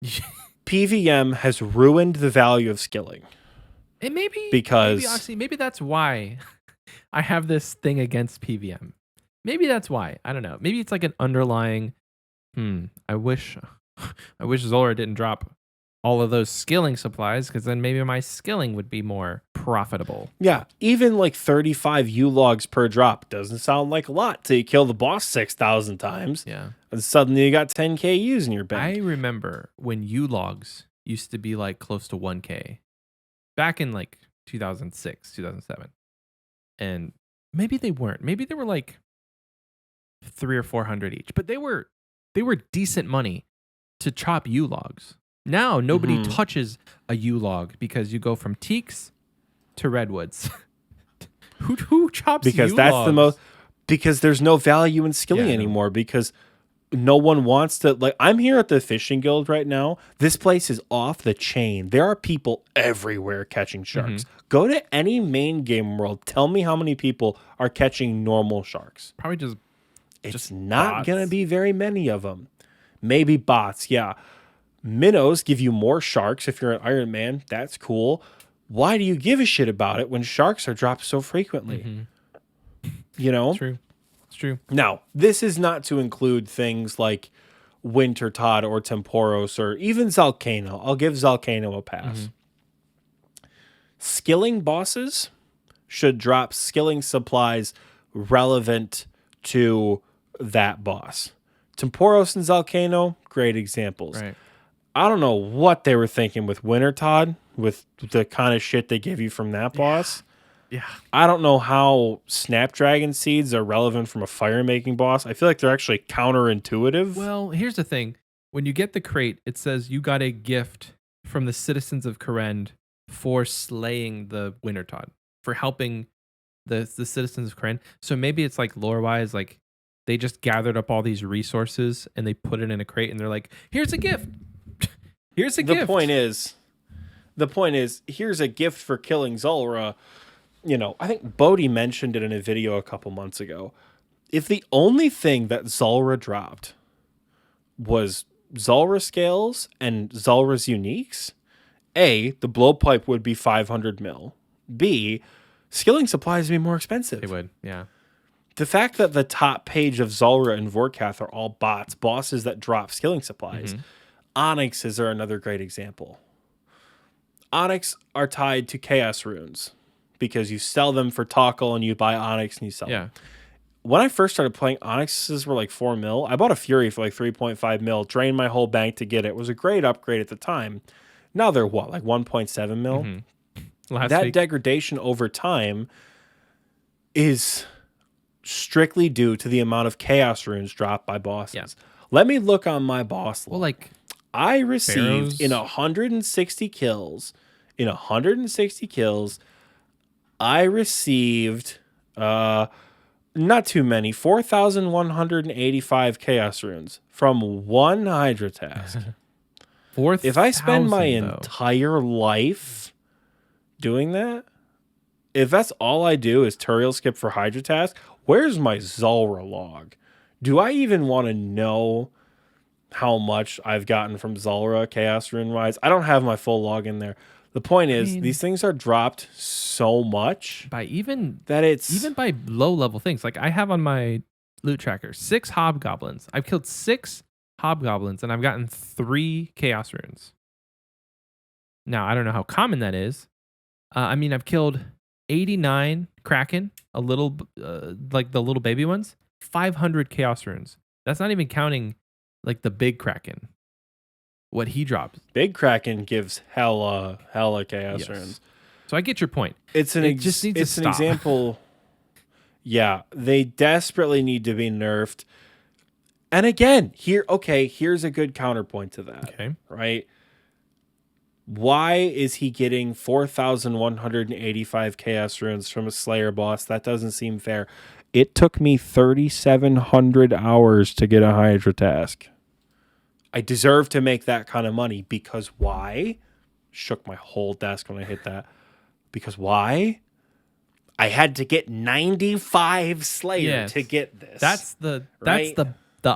Yeah. PVM has ruined the value of skilling. And maybe Because- maybe that's why I have this thing against PVM. Maybe that's why. I don't know. Maybe it's like an underlying. I wish Zolra didn't drop all of those skilling supplies, because then maybe my skilling would be more profitable. Yeah, even like 35 U logs per drop doesn't sound like a lot till you kill the boss 6,000 times. Yeah. And suddenly you got 10k U's in your bank. I remember when U logs used to be like close to 1K back in like 2006, 2007. And maybe they weren't. Maybe they were like 300 or 400 each, but they were decent money to chop U logs. Now nobody touches a U log because you go from teaks to redwoods. who chops Because U that's logs? the most, because there's no value in skilling Yeah, I know. anymore, because no one wants to, like, I'm here at the fishing guild right now. This place is off the chain. There are people everywhere catching sharks. Go to any main game world. Tell me how many people are catching normal sharks. Probably just It's not bots. going to be very many of them. Maybe bots, yeah. Minnows give you more sharks if you're an Iron Man. That's cool. Why do you give a shit about it when sharks are dropped so frequently? You know? True. It's true. Now, this is not to include things like Winter Todd or Temporos or even Zalcano. I'll give Zalcano a pass. Skilling bosses should drop skilling supplies relevant to that boss. Temporos and Zalcano, great examples. Right. I don't know what they were thinking with Winter Todd, with the kind of shit they give you from that boss. Yeah. I don't know how Snapdragon seeds are relevant from a fire making boss. I feel like they're actually counterintuitive. Well, here's the thing. When you get the crate, it says you got a gift from the citizens of Kourend for slaying the Winter Todd, for helping the citizens of Kourend. So maybe it's like lore-wise, like they just gathered up all these resources and they put it in a crate and they're like, here's a gift. Here's a gift. The point is, here's a gift for killing Zulrah. You know, I think Bodhi mentioned it in a video a couple months ago. If the only thing that Zulrah dropped was Zulrah scales and Zulrah's uniques, A, the blowpipe would be 500 mil. B, skilling supplies would be more expensive. They would, yeah. The fact that the top page of Zulrah and Vorkath are all bots, bosses that drop skilling supplies. Onyxes are another great example. Onyx are tied to chaos runes because you sell them for Tockle and you buy Onyx and you sell them. When I first started playing, Onyxes were like 4 mil. I bought a Fury for like 3.5 mil, drained my whole bank to get it. It was a great upgrade at the time. Now they're what, like 1.7 mil? That degradation over time is strictly due to the amount of chaos runes dropped by bosses. Let me look on my boss list. Well, like I received Pharaohs? in 160 kills, I received not too many, 4,185 chaos runes from one Hydra task. If I spend my 4,000 though. entire life doing that, if that's all I do is Turiel skip for Hydra task, where's my Zulrah log? Do I even want to know how much I've gotten from Zulrah chaos rune wise? I don't have my full log in there. The point is, these things are dropped so much by even by low level things. Like I have on my loot tracker 6 hobgoblins. I've killed 6 hobgoblins and I've gotten 3 chaos runes. Now I don't know how common that is. I mean, I've killed 89 kraken, a little like the little baby ones, 500 chaos runes. That's not even counting like the big kraken. What he drops. Big Kraken gives hella chaos runes. So I get your point. It's an example. Yeah, they desperately need to be nerfed. And again, here's a good counterpoint to that. Okay. Right? Why is he getting 4,185 chaos runes from a Slayer boss? That doesn't seem fair. It took me 3,700 hours to get a Hydra task. I deserve to make that kind of money because why? Shook my whole desk when I hit that. Because why? I had to get 95 Slayer to get this. That's the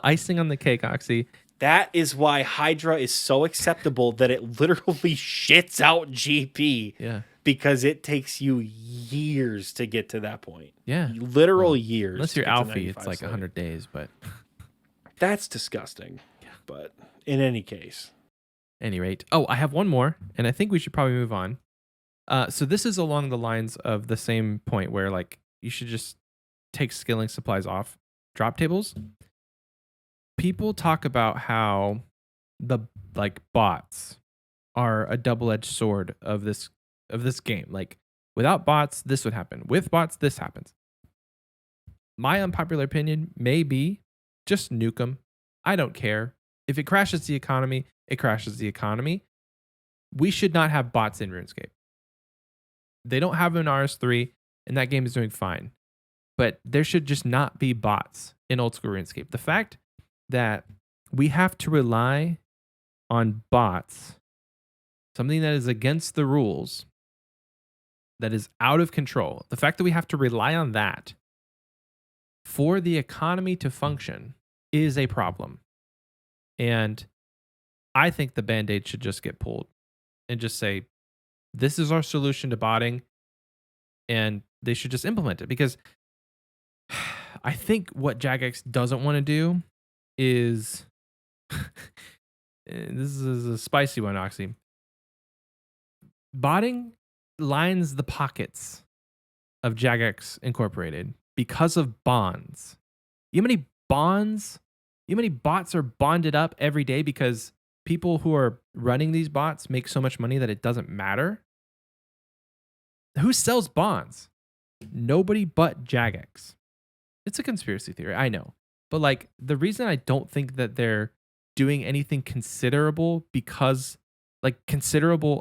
icing on the cake, Oxie. That is why Hydra is so acceptable that it literally shits out GP. Yeah. Because it takes you years to get to that point. Yeah. Literal years. Unless you're Alfie, it's like 100 days, but that's disgusting. Yeah. But in any case. Any rate. Oh, I have one more, and I think we should probably move on. So this is along the lines of the same point where like you should just take skilling supplies off drop tables. People talk about how the like bots are a double-edged sword of this game. Like without bots, this would happen. With bots, this happens. My unpopular opinion may be just nuke them. I don't care. If it crashes the economy, it crashes the economy. We should not have bots in RuneScape. They don't have an RS3, and that game is doing fine. But there should just not be bots in old school RuneScape. The fact that we have to rely on bots, something that is against the rules, that is out of control, the fact that we have to rely on that for the economy to function is a problem. And I think the Band-Aid should just get pulled and just say, this is our solution to botting, and they should just implement it. Because I think what Jagex doesn't want to do is, this is a spicy one, Oxy. Botting lines the pockets of Jagex Incorporated because of bonds. You know how many bonds? You know how many bots are bonded up every day because people who are running these bots make so much money that it doesn't matter? Who sells bonds? Nobody but Jagex. It's a conspiracy theory, I know. But like the reason I don't think that they're doing anything considerable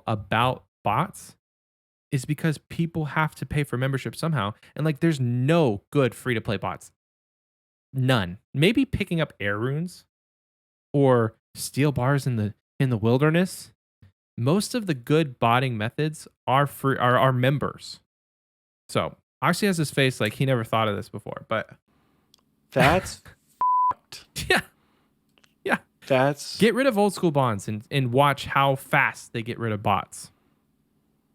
about bots is because people have to pay for membership somehow. And like there's no good free-to-play bots. None. Maybe picking up air runes or steel bars in the wilderness. Most of the good botting methods are free, are members. So Oxy has his face like he never thought of this before, but that's yeah. That's get rid of old school bonds and watch how fast they get rid of bots.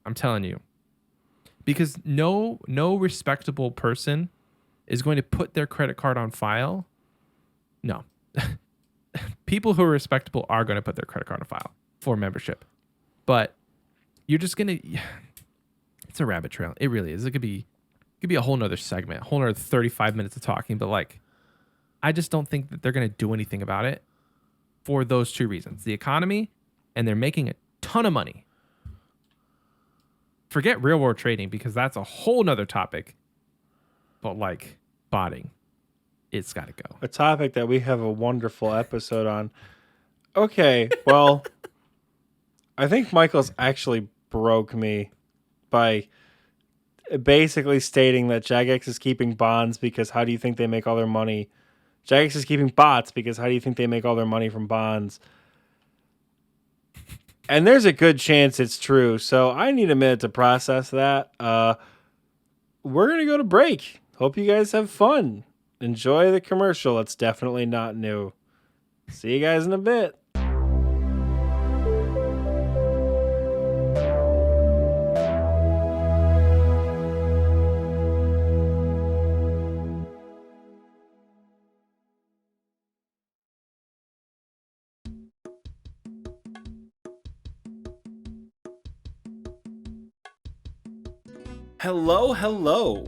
I'm telling you. Because no respectable person is going to put their credit card on file. No. People who are respectable are going to put their credit card on file for membership. But you're just going to... It's a rabbit trail. It really is. It could be a whole nother segment, a whole nother 35 minutes of talking. But like, I just don't think that they're going to do anything about it for those two reasons. The economy, and they're making a ton of money. Forget real world trading because that's a whole nother topic. But like botting, it's got to go. A topic that we have a wonderful episode on. Okay, well, I think Michael's actually broke me by basically stating that Jagex is keeping bonds because how do you think they make all their money? Jagex is keeping bots because how do you think they make all their money from bonds? And there's a good chance it's true. So I need a minute to process that. We're going to go to break. Hope you guys have fun. Enjoy the commercial. It's definitely not new. See you guys in a bit. Hello.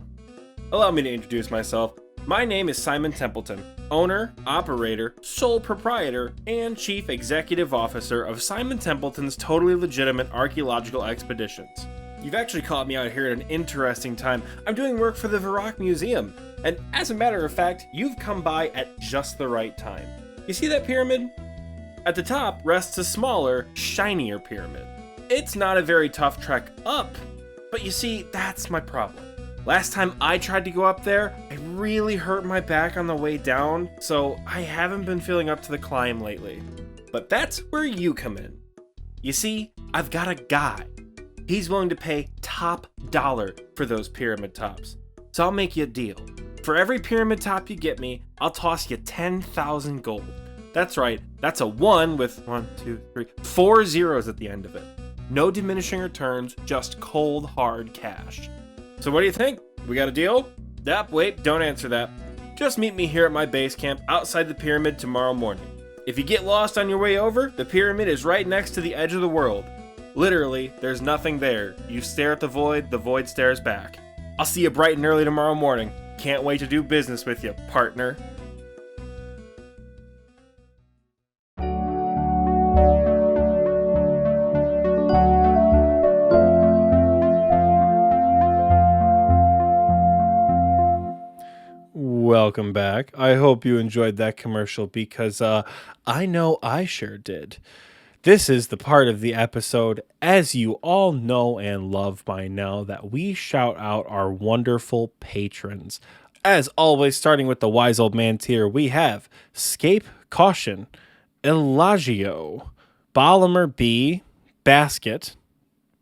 Allow me to introduce myself. My name is Simon Templeton, owner, operator, sole proprietor, and chief executive officer of Simon Templeton's totally legitimate archaeological expeditions. You've actually caught me out here at an interesting time. I'm doing work for the Varrock Museum, and as a matter of fact, you've come by at just the right time. You see that pyramid? At the top rests a smaller, shinier pyramid. It's not a very tough trek up, but you see, that's my problem. Last time I tried to go up there, I really hurt my back on the way down, so I haven't been feeling up to the climb lately. But that's where you come in. You see, I've got a guy. He's willing to pay top dollar for those pyramid tops. So I'll make you a deal. For every pyramid top you get me, I'll toss you 10,000 gold. That's right, that's a 1 with 4 zeros at the end of it. No diminishing returns, just cold hard cash. So what do you think? We got a deal? Yep, wait, don't answer that. Just meet me here at my base camp outside the pyramid tomorrow morning. If you get lost on your way over, the pyramid is right next to the edge of the world. Literally, there's nothing there. You stare at the void stares back. I'll see you bright and early tomorrow morning. Can't wait to do business with you, partner. Welcome back. I hope you enjoyed that commercial because I know I sure did. This is the part of the episode, as you all know and love by now, that we shout out our wonderful patrons. As always, starting with the wise old man tier, we have Scape Caution, Elagio, Bolimer B, Basket,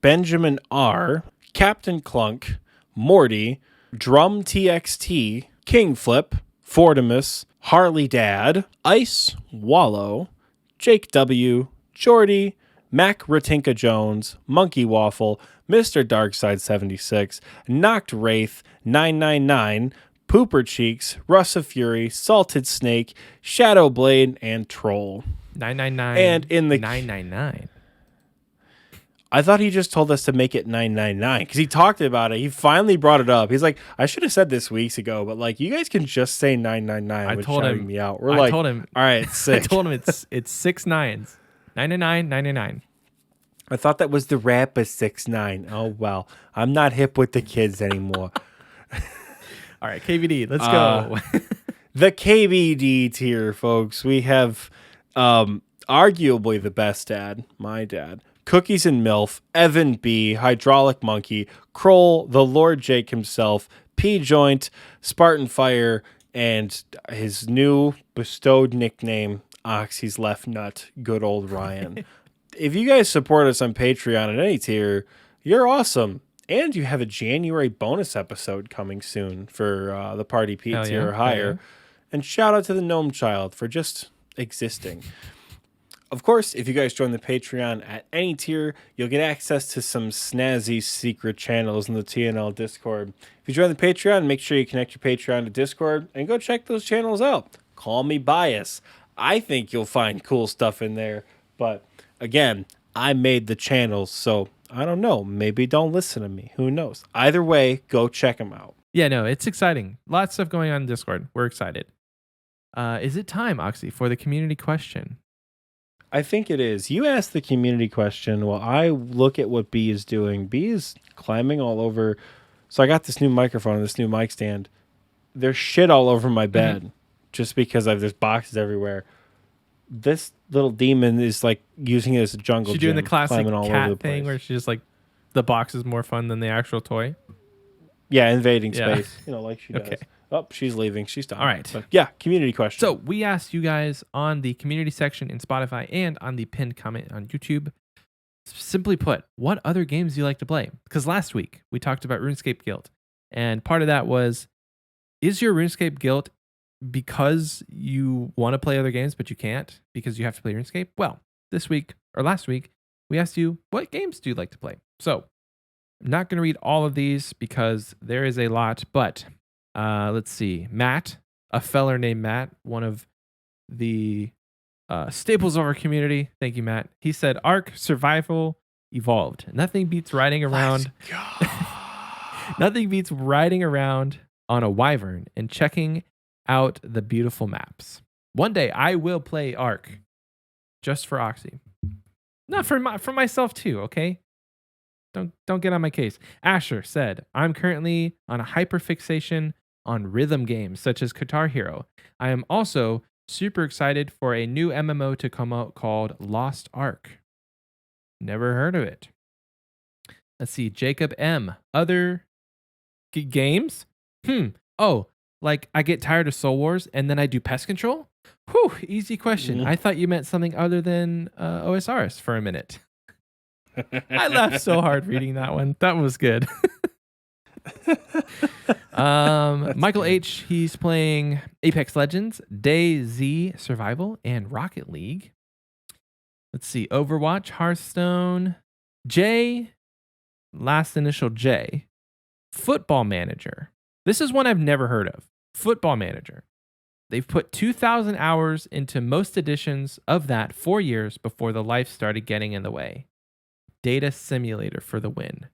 Benjamin R, Captain Clunk, Morty, Drum TXT, King Flip, Fortimus, Harley Dad, Ice, Wallow, Jake W, Jordy, Mac Ratinka Jones, Monkey Waffle, Mr. Darkside 76, Knocked Wraith 999, Pooper Cheeks, Russ of Fury, Salted Snake, Shadow Blade, and Troll. 999. And in the 999. I thought he just told us to make it 999 because he talked about it. He finally brought it up. He's like, I should have said this weeks ago, but like, you guys can just say 999. I told him me out. We're I like, told him, all right, sick. I told him it's 6 9s. 999, 999. I thought that was the rapper 6ix9ine. Oh well, I'm not hip with the kids anymore. All right, KVD, let's go. The KBD tier, folks. We have arguably the best dad, my dad. Cookies and MILF, Evan B, Hydraulic Monkey, Kroll, the Lord Jake himself, P Joint, Spartan Fire, and his new bestowed nickname, Oxie's Left Nut, good old Ryan. If you guys support us on Patreon at any tier, you're awesome. And you have a January bonus episode coming soon for the Party P tier or higher. Yeah. And shout out to the Gnome Child for just existing. Of course, if you guys join the Patreon at any tier, you'll get access to some snazzy secret channels in the TNL Discord. If you join the Patreon, make sure you connect your Patreon to Discord and go check those channels out. Call me biased. I think you'll find cool stuff in there. But again, I made the channels, so I don't know. Maybe don't listen to me. Who knows? Either way, go check them out. Yeah, no, it's exciting. Lots of stuff going on in Discord. We're excited. Is it time, Oxie, for the community question? I think it is. You asked the community question while I look at what B is doing. B is climbing all over. So I got this new microphone and this new mic stand. There's shit all over my bed just because there's boxes everywhere. This little demon is like using it as a jungle gym. She's doing the classic all cat over the thing place. where she's just like, the box is more fun than the actual toy. Yeah, invading space. Like she does. Okay. Oh, she's leaving. She's done. All right. But yeah, community question. So we asked you guys on the community section in Spotify and on the pinned comment on YouTube. Simply put, what other games do you like to play? Because last week we talked about RuneScape Guild. And part of that was, is your RuneScape Guild because you want to play other games, but you can't because you have to play RuneScape? Well, this week or last week, we asked you, what games do you like to play? So I'm not going to read all of these because there is a lot, but let's see. Matt, a feller named Matt, one of the staples of our community. Thank you, Matt. He said, Ark Survival Evolved. Nothing beats riding around. Nothing beats riding around on a wyvern and checking out the beautiful maps. One day I will play Ark just for Oxie. Not for myself too, okay? Don't get on my case. Asher said, I'm currently on a hyperfixation on rhythm games such as Guitar Hero. I am also super excited for a new MMO to come out called Lost Ark. Never heard of it. Let's see. Jacob M. Other Games? Oh, like I get tired of Soul Wars and then I do pest control? Whew, easy question. I thought you meant something other than OSRS for a minute. I laughed so hard reading that one. That was good. Michael H, he's playing Apex Legends, DayZ Survival, and Rocket League. Let's see, Overwatch, Hearthstone, J, last initial J, Football Manager. This is one I've never heard of. Football Manager. They've put 2,000 hours into most editions of that 4 years before the life started getting in the way. Data Simulator for the win.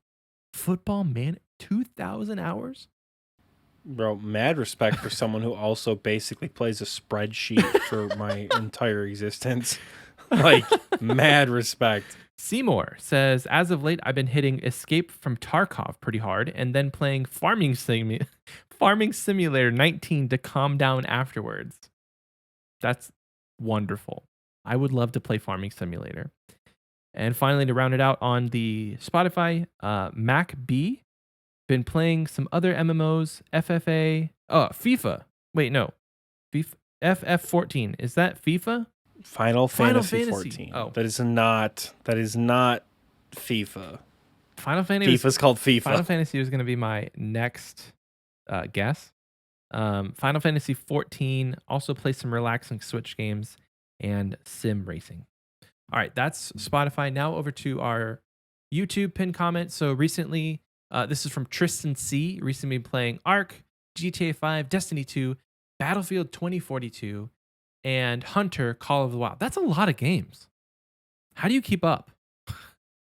Football Man, 2,000 hours? Bro, mad respect for someone who also basically plays a spreadsheet for my entire existence. Like, mad respect. Seymour says, as of late, I've been hitting Escape from Tarkov pretty hard and then playing Farming Simulator 19 to calm down afterwards. That's wonderful. I would love to play Farming Simulator. And finally, to round it out on the Spotify, Mac B, been playing some other MMOs, FIFA. Wait, no. FIFA, FF14. Is that FIFA? Final Fantasy 14. Oh. That is not FIFA. Final Fantasy. FIFA's called FIFA. Final Fantasy was going to be my next guess. Final Fantasy 14. Also play some relaxing Switch games and sim racing. All right, that's Spotify. Now over to our YouTube pin comment. So recently, this is from Tristan C. Recently been playing Ark, GTA 5, Destiny 2, Battlefield 2042, and Hunter, Call of the Wild. That's a lot of games. How do you keep up?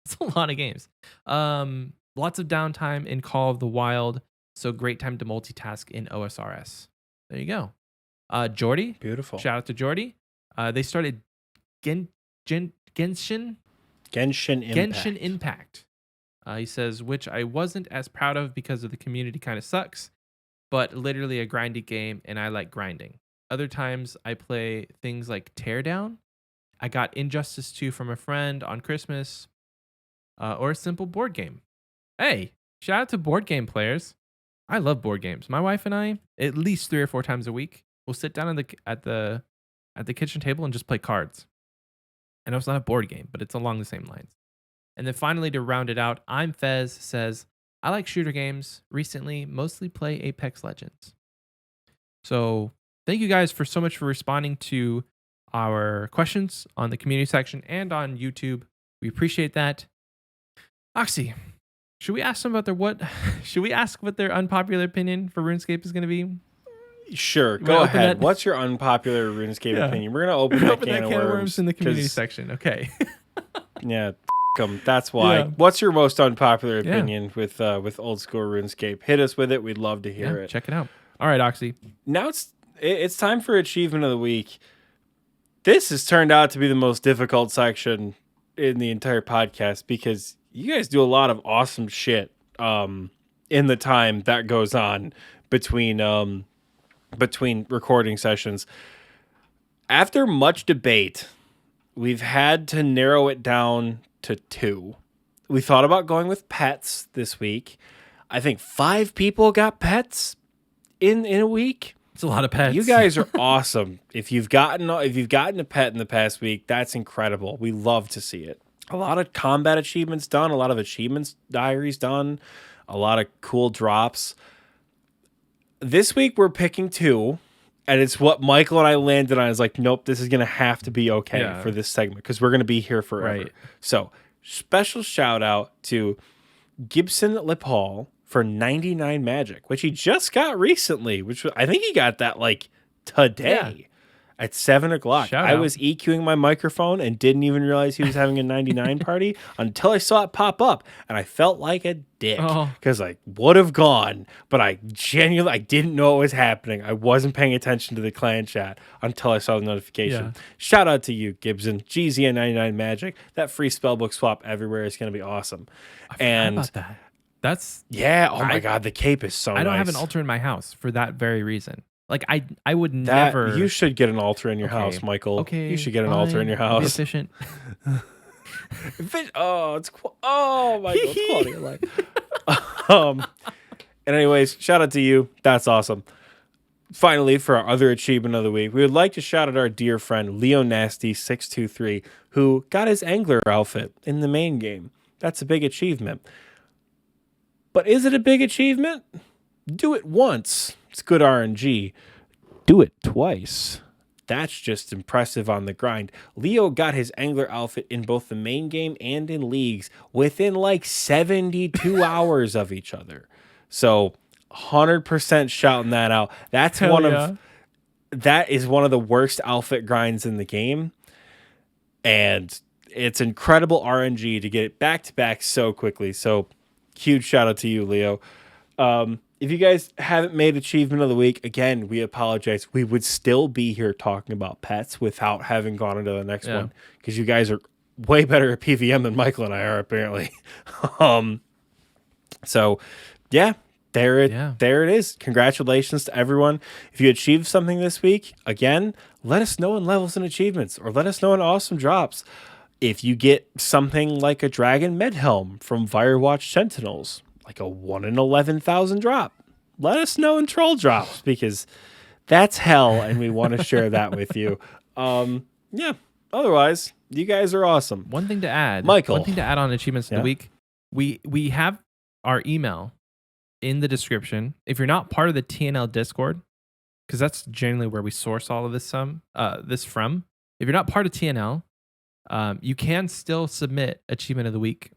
It's a lot of games. Lots of downtime in Call of the Wild. So great time to multitask in OSRS. There you go. Jordy. Beautiful. Shout out to Jordy. They started Genshin Impact. He says, which I wasn't as proud of because of the community kind of sucks, but literally a grindy game and I like grinding. Other times I play things like Teardown. I got Injustice 2 from a friend on Christmas, or a simple board game. Hey, shout out to board game players. I love board games. My wife and I, at least 3 or 4 times a week, will sit down at the kitchen table and just play cards. I know it's not a board game, but it's along the same lines. And then finally, to round it out, I'm Fez says, I like shooter games. Recently, mostly play Apex Legends. So thank you guys so much for responding to our questions on the community section and on YouTube. We appreciate that. Oxie, should we ask them about what their unpopular opinion for RuneScape is going to be? Sure, go ahead. What's your unpopular RuneScape opinion? We're gonna open that can of worms in the community section. Okay. Yeah, them. That's why. Yeah. What's your most unpopular opinion with old school RuneScape? Hit us with it. We'd love to hear it. Check it out. All right, Oxie. Now it's time for achievement of the week. This has turned out to be the most difficult section in the entire podcast because you guys do a lot of awesome shit in the time that goes on between recording sessions. After much debate, we've had to narrow it down to 2. We thought about going with pets this week. I think 5 people got pets in a week. It's a lot of pets. You guys are awesome. If you've gotten a pet in the past week, that's incredible. We love to see it. A lot of combat achievements done, a lot of achievements diaries done, a lot of cool drops. This week we're picking 2, and it's what Michael and I landed on. I was like, nope, this is going to have to be okay for this segment because we're going to be here forever. Right. So special shout out to Gibson Lipal for 99 magic, which he just got recently, I think he got that like today at 7 o'clock. I was EQing my microphone and didn't even realize he was having a 99 party until I saw it pop up, and I felt like a dick because I would have gone, but I didn't know what was happening. I wasn't paying attention to the clan chat until I saw the notification. Yeah. Shout out to you, Gibson. GZ and 99 magic. That free spellbook swap everywhere is going to be awesome. I forgot about that. That's oh my god, the cape is so nice. I don't have an altar in my house for that very reason. Like I would never. You should get an altar in your house, Michael. Okay, you should get an altar in your house. Be efficient. It's quality of life. And anyways, shout out to you. That's awesome. Finally, for our other achievement of the week, we would like to shout out our dear friend Leo Nasty 623, who got his angler outfit in the main game. That's a big achievement. But is it a big achievement? Do it once. It's good RNG. Do it twice. That's just impressive on the grind. Leo got his angler outfit in both the main game and in leagues within like 72 hours of each other. So 100% shouting that out. That's that is one of the worst outfit grinds in the game. And it's incredible RNG to get it back to back so quickly. So huge shout out to you, Leo. If you guys haven't made achievement of the week, again, we apologize. We would still be here talking about pets without having gone into the next one because you guys are way better at PVM than Michael and I are apparently. So yeah, there it is. Congratulations to everyone. If you achieved something this week, again, let us know in levels and achievements or let us know in awesome drops. If you get something like a Dragon Med Helm from Firewatch Sentinels, like a 1 in 11,000 drop, let us know in troll drops because that's hell and we want to share that with you. Otherwise, you guys are awesome. One thing to add, Michael. One thing to add on achievements of the week. We have our email in the description. If you're not part of the TNL Discord, because that's generally where we source all of this from. If you're not part of TNL, you can still submit achievement of the week.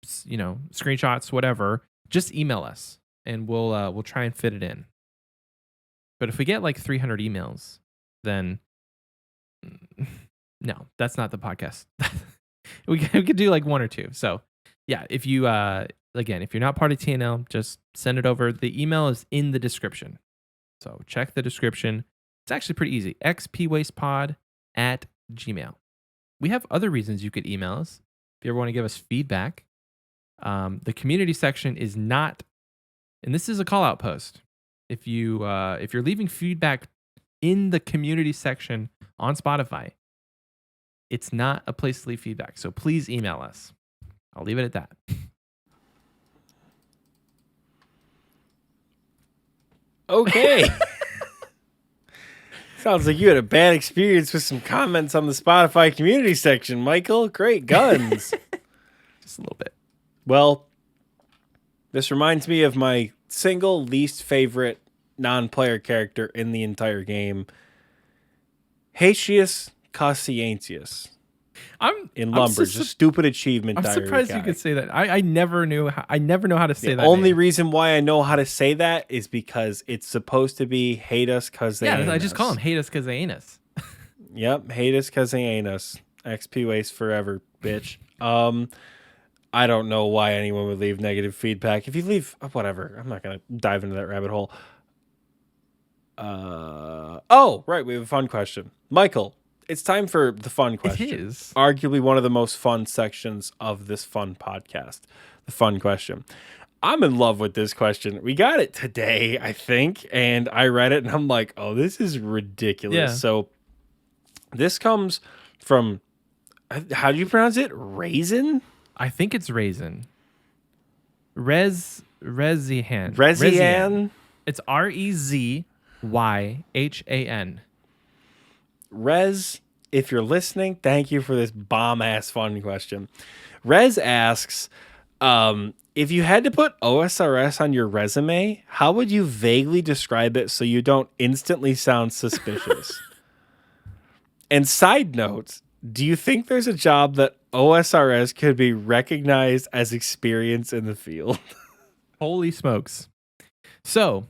Screenshots, whatever, just email us and we'll try and fit it in. But if we get like 300 emails, then no, that's not the podcast. we could do like 1 or 2. So yeah, if you if you're not part of TNL, just send it over. The email is in the description. So check the description. It's actually pretty easy. xpwastepod@gmail.com. We have other reasons you could email us. If you ever want to give us feedback, the community section is not, and this is a call out post. If you're leaving feedback in the community section on Spotify, it's not a place to leave feedback. So please email us. I'll leave it at that. Okay. Sounds like you had a bad experience with some comments on the Spotify community section, Michael. Great guns. Just a little bit. Well, this reminds me of my single least favorite non-player character in the entire game, Haitius Cassiantius. I'm just a stupid achievement. I'm surprised you could say that. I never know how to say that. The only reason why I know how to say that is because it's supposed to be hate us cause they ain't I just us. call him hate us cause they ain't us. Yep, hate us cause they ain't us. XP waste forever, bitch. I don't know why anyone would leave negative feedback. If you leave whatever, I'm not gonna dive into that rabbit hole. Right, we have a fun question. Michael, it's time for the fun question. It is. Arguably one of the most fun sections of this fun podcast. The fun question. I'm in love with this question. We got it today, I think, and I read it and I'm like, oh, this is ridiculous. Yeah. So this comes from, how do you pronounce it? Raisin? I think it's Raisin. Rezihan. Rezian? It's REZYHAN. Rez, if you're listening, thank you for this bomb-ass fun question. Rez asks, if you had to put OSRS on your resume, how would you vaguely describe it so you don't instantly sound suspicious? And side note, do you think there's a job that OSRS could be recognized as experience in the field? Holy smokes. So,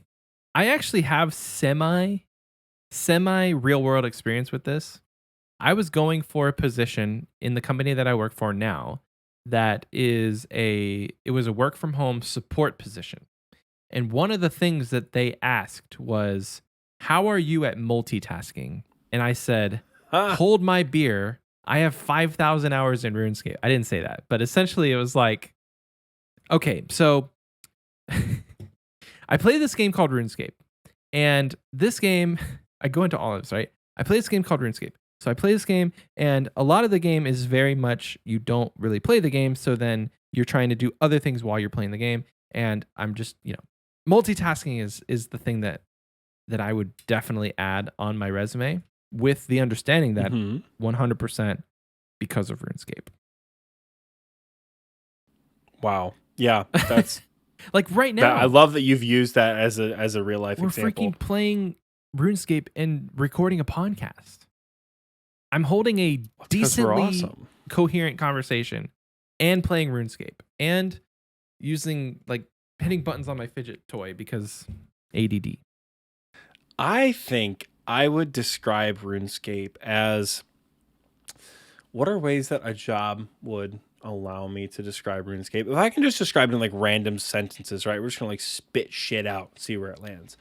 I actually have semi real world experience with this. I was going for a position in the company that I work for now that it was a work from home support position. And one of the things that they asked was, how are you at multitasking? And I said, hold my beer. I have 5,000 hours in RuneScape. I didn't say that, but essentially it was like, okay, so I play this game called RuneScape. And this game, I go into all of this, right? I play this game called RuneScape. So I play this game, and a lot of the game is very much you don't really play the game, so then you're trying to do other things while you're playing the game. And I'm just, multitasking is the thing that I would definitely add on my resume, with the understanding that 100% because of RuneScape. Wow. Yeah, that's like right now. I love that you've used that as a real life example. We're freaking playing RuneScape and recording a podcast. I'm holding a decently coherent conversation and playing RuneScape and using hitting buttons on my fidget toy because ADD. I think I would describe RuneScape as, what are ways that a job would allow me to describe RuneScape? If I can just describe it in random sentences, right? We're just gonna spit shit out, see where it lands.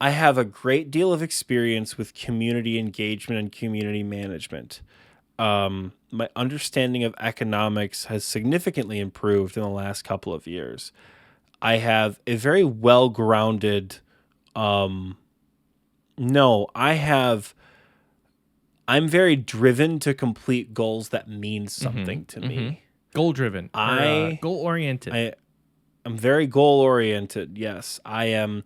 I have a great deal of experience with community engagement and community management. My understanding of economics has significantly improved in the last couple of years. I have a very well-grounded, I'm very driven to complete goals that mean something to me. Goal-driven. Goal-oriented. I'm very goal-oriented, yes. I'm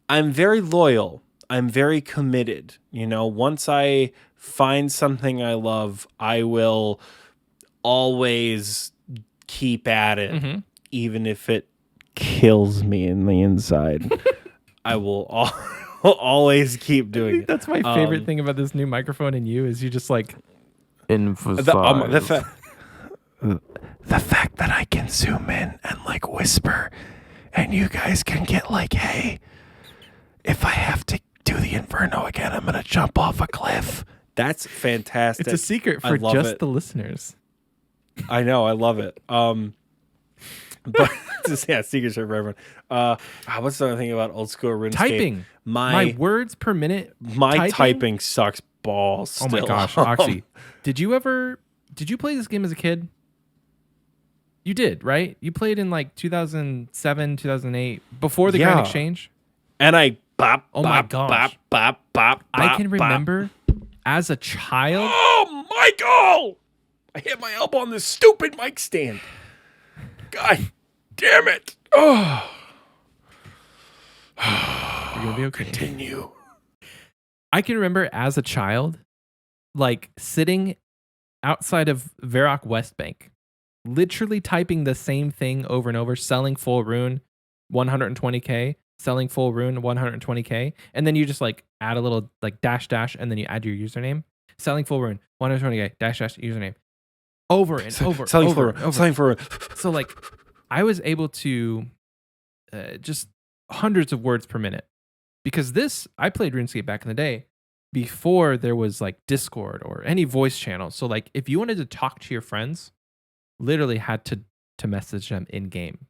very loyal. I'm very committed. Once I find something I love, I will always keep at it, even if it kills me in the inside. I will always keep doing it. That's my favorite thing about this new microphone and you is you just emphasize the fact that I can zoom in and whisper, and you guys can get hey, if I have to do the Inferno again, I'm gonna jump off a cliff. That's fantastic. It's a secret for just the listeners. I know, I love it. But secrets for everyone. What's the other thing about old school RuneScape? Typing. My words per minute. My typing sucks balls. Still. Oh my gosh, Oxie. Did you play this game as a kid? You did, right? You played in 2007, 2008, before the Grand Exchange? And I oh my gosh. I can remember as a child. Oh, Michael! I hit my elbow on this stupid mic stand. God damn it. Oh. You're going to be okay. Continue. I can remember as a child, sitting outside of Varrock West Bank, literally typing the same thing over and over, selling full rune, 120K, selling full rune, 120K. And then you just add a little dash, and then you add your username. Selling full rune, 120K, dash, username. Over and over. Selling full rune. Selling full rune. So I was able to just hundreds of words per minute. Because I played RuneScape back in the day before there was Discord or any voice channel. So if you wanted to talk to your friends, literally had to message them in game,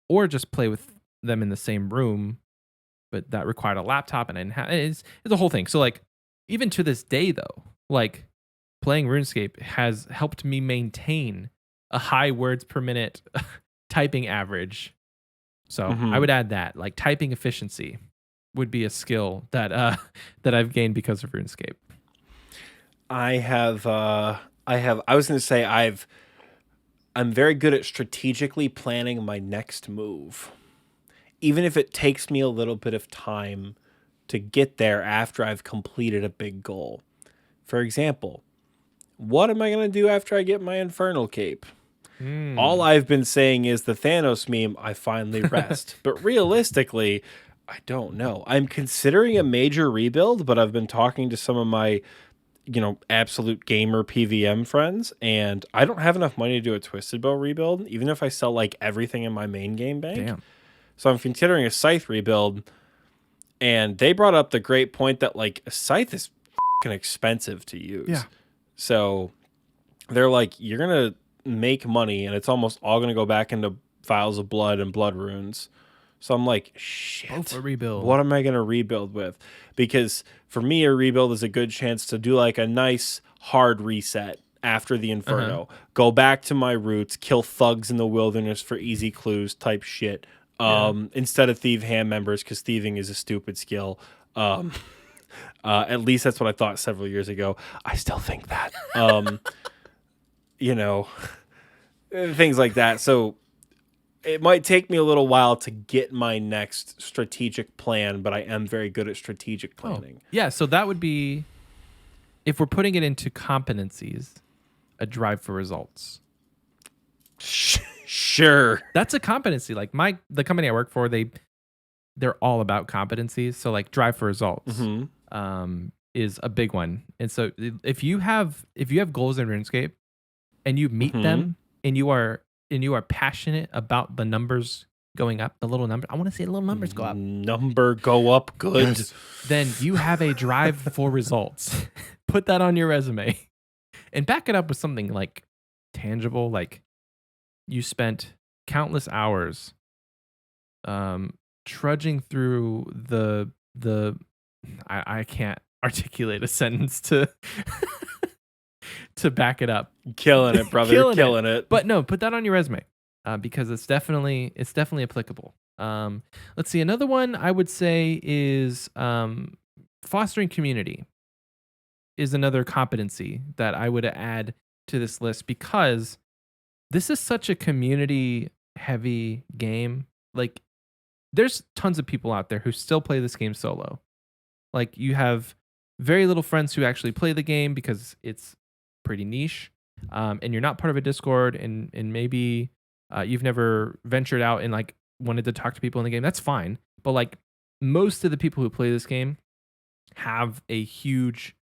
or just play with them in the same room, but that required a laptop and it's a whole thing. So even to this day though, playing RuneScape has helped me maintain a high words per minute typing average. So I would add that typing efficiency would be a skill that I've gained because of RuneScape. I was going to say I'm very good at strategically planning my next move. Even if it takes me a little bit of time to get there after I've completed a big goal. For example, what am I going to do after I get my Infernal Cape? All I've been saying is the Thanos meme, I finally rest. But realistically, I don't know. I'm considering a major rebuild, but I've been talking to some of my, absolute gamer PVM friends, and I don't have enough money to do a Twisted Bow rebuild, even if I sell everything in my main game bank. Damn. So I'm considering a Scythe rebuild, and they brought up the great point that a Scythe is fucking expensive to use. Yeah. So they're you're going to make money, and it's almost all going to go back into Vials of Blood and Blood Runes. So I'm shit, a rebuild. What am I going to rebuild with? Because for me, a rebuild is a good chance to do a nice hard reset after the Inferno. Go back to my roots, kill thugs in the wilderness for easy clues type shit. Instead of thieve hand members, because thieving is a stupid skill. At least that's what I thought several years ago. I still think that. Things like that. So it might take me a little while to get my next strategic plan, but I am very good at strategic planning. Yeah, so that would be, if we're putting it into competencies, a drive for results. Sure. That's a competency. Like the company I work for, they're all about competencies. So like drive for results is a big one. And so if you have goals in RuneScape and you meet them and you are passionate about the numbers going up, the little number, I want to say the little numbers go up. Number go up good. Yes. Then you have a drive for results. Put that on your resume and back it up with something like tangible, like you spent countless hours trudging through the I can't articulate a sentence to to back it up. Killing it, brother. Killing it. But no, put that on your resume because it's definitely applicable. Let's see. Another one I would say is fostering community is another competency that I would add to this list because this is such a community heavy game. Like there's tons of people out there who still play this game solo. Like you have very little friends who actually play the game because it's pretty niche. And you're not part of a Discord and maybe you've never ventured out and like wanted to talk to people in the game. That's fine. But like most of the people who play this game have a huge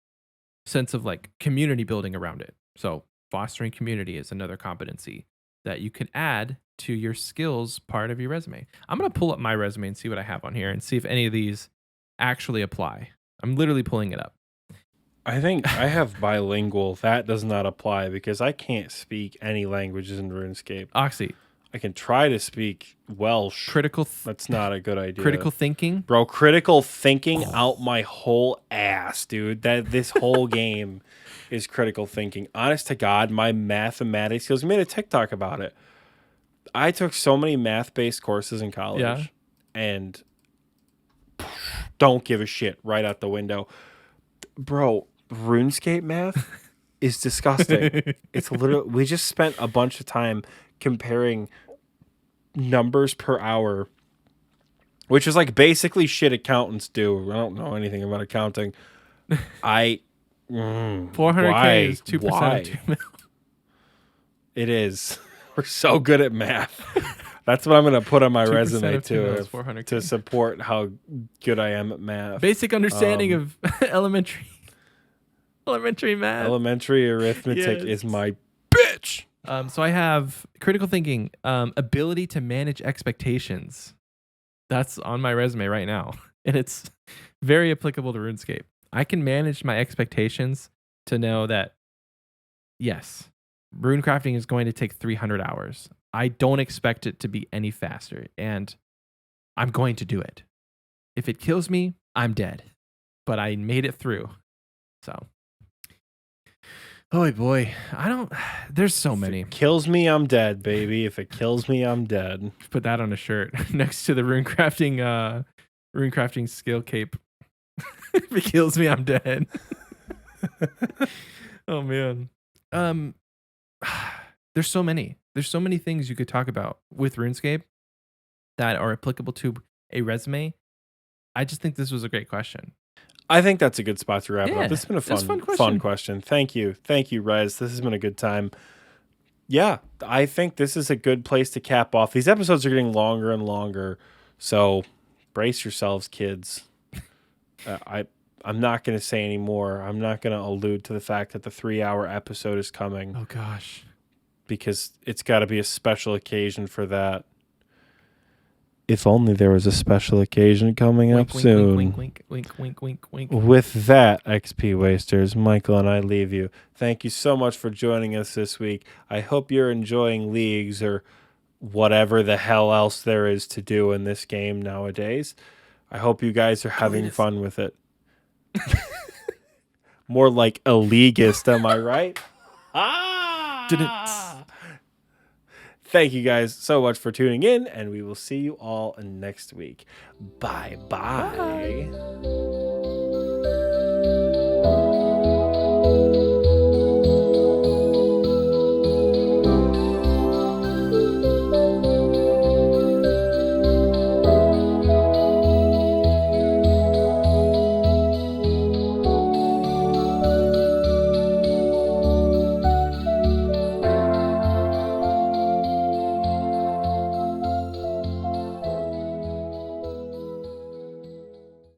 sense of like community building around it. So fostering community is another competency that you can add to your skills part of your resume. I'm going to pull up my resume and see what I have on here and see if any of these actually apply. I'm literally pulling it up. I think I have bilingual. That does not apply because I can't speak any languages in RuneScape. Oxie. I can try to speak Welsh. That's not a good idea. Critical thinking? Bro, critical thinking out my whole ass, dude. This whole game is critical thinking. Honest to God, my mathematics skills, we made a TikTok about it. I took so many math-based courses in college and don't give a shit right out the window. Bro, RuneScape math is disgusting. It's literally, we just spent a bunch of time comparing numbers per hour, which is like basically shit accountants do. I don't know anything about accounting. 400K is 2% of 2 mil. It is. We're so good at math. That's what I'm going to put on my resume too, to support how good I am at math. Basic understanding of elementary math. Elementary arithmetic is my bitch. So I have critical thinking, ability to manage expectations. That's on my resume right now. And it's very applicable to RuneScape. I can manage my expectations to know that, yes, runecrafting is going to take 300 hours. I don't expect it to be any faster, and I'm going to do it. If it kills me, I'm dead. But I made it through. So, oh boy, there's so many. If it kills me, I'm dead, baby. If it kills me, I'm dead. Put that on a shirt next to the runecrafting skill cape. If it kills me, I'm dead. Oh man. There's so many things you could talk about with RuneScape that are applicable to a resume. I just think this was a great question. I think that's a good spot to wrap it up. This has been a fun question. question. Thank you, Rez. This has been a good time. Yeah, I think this is a good place to cap off. These episodes are getting longer and longer, so brace yourselves, kids. I'm not going to say any more. I'm not going to allude to the fact that the 3-hour episode is coming. Oh, gosh. Because it's got to be a special occasion for that. If only there was a special occasion coming up soon. Wink. With that, XP Wasters, Michael and I leave you. Thank you so much for joining us this week. I hope you're enjoying leagues or whatever the hell else there is to do in this game nowadays. I hope you guys are having fun with it. More like elitist, am I right? Thank you guys so much for tuning in, and we will see you all next week. Bye.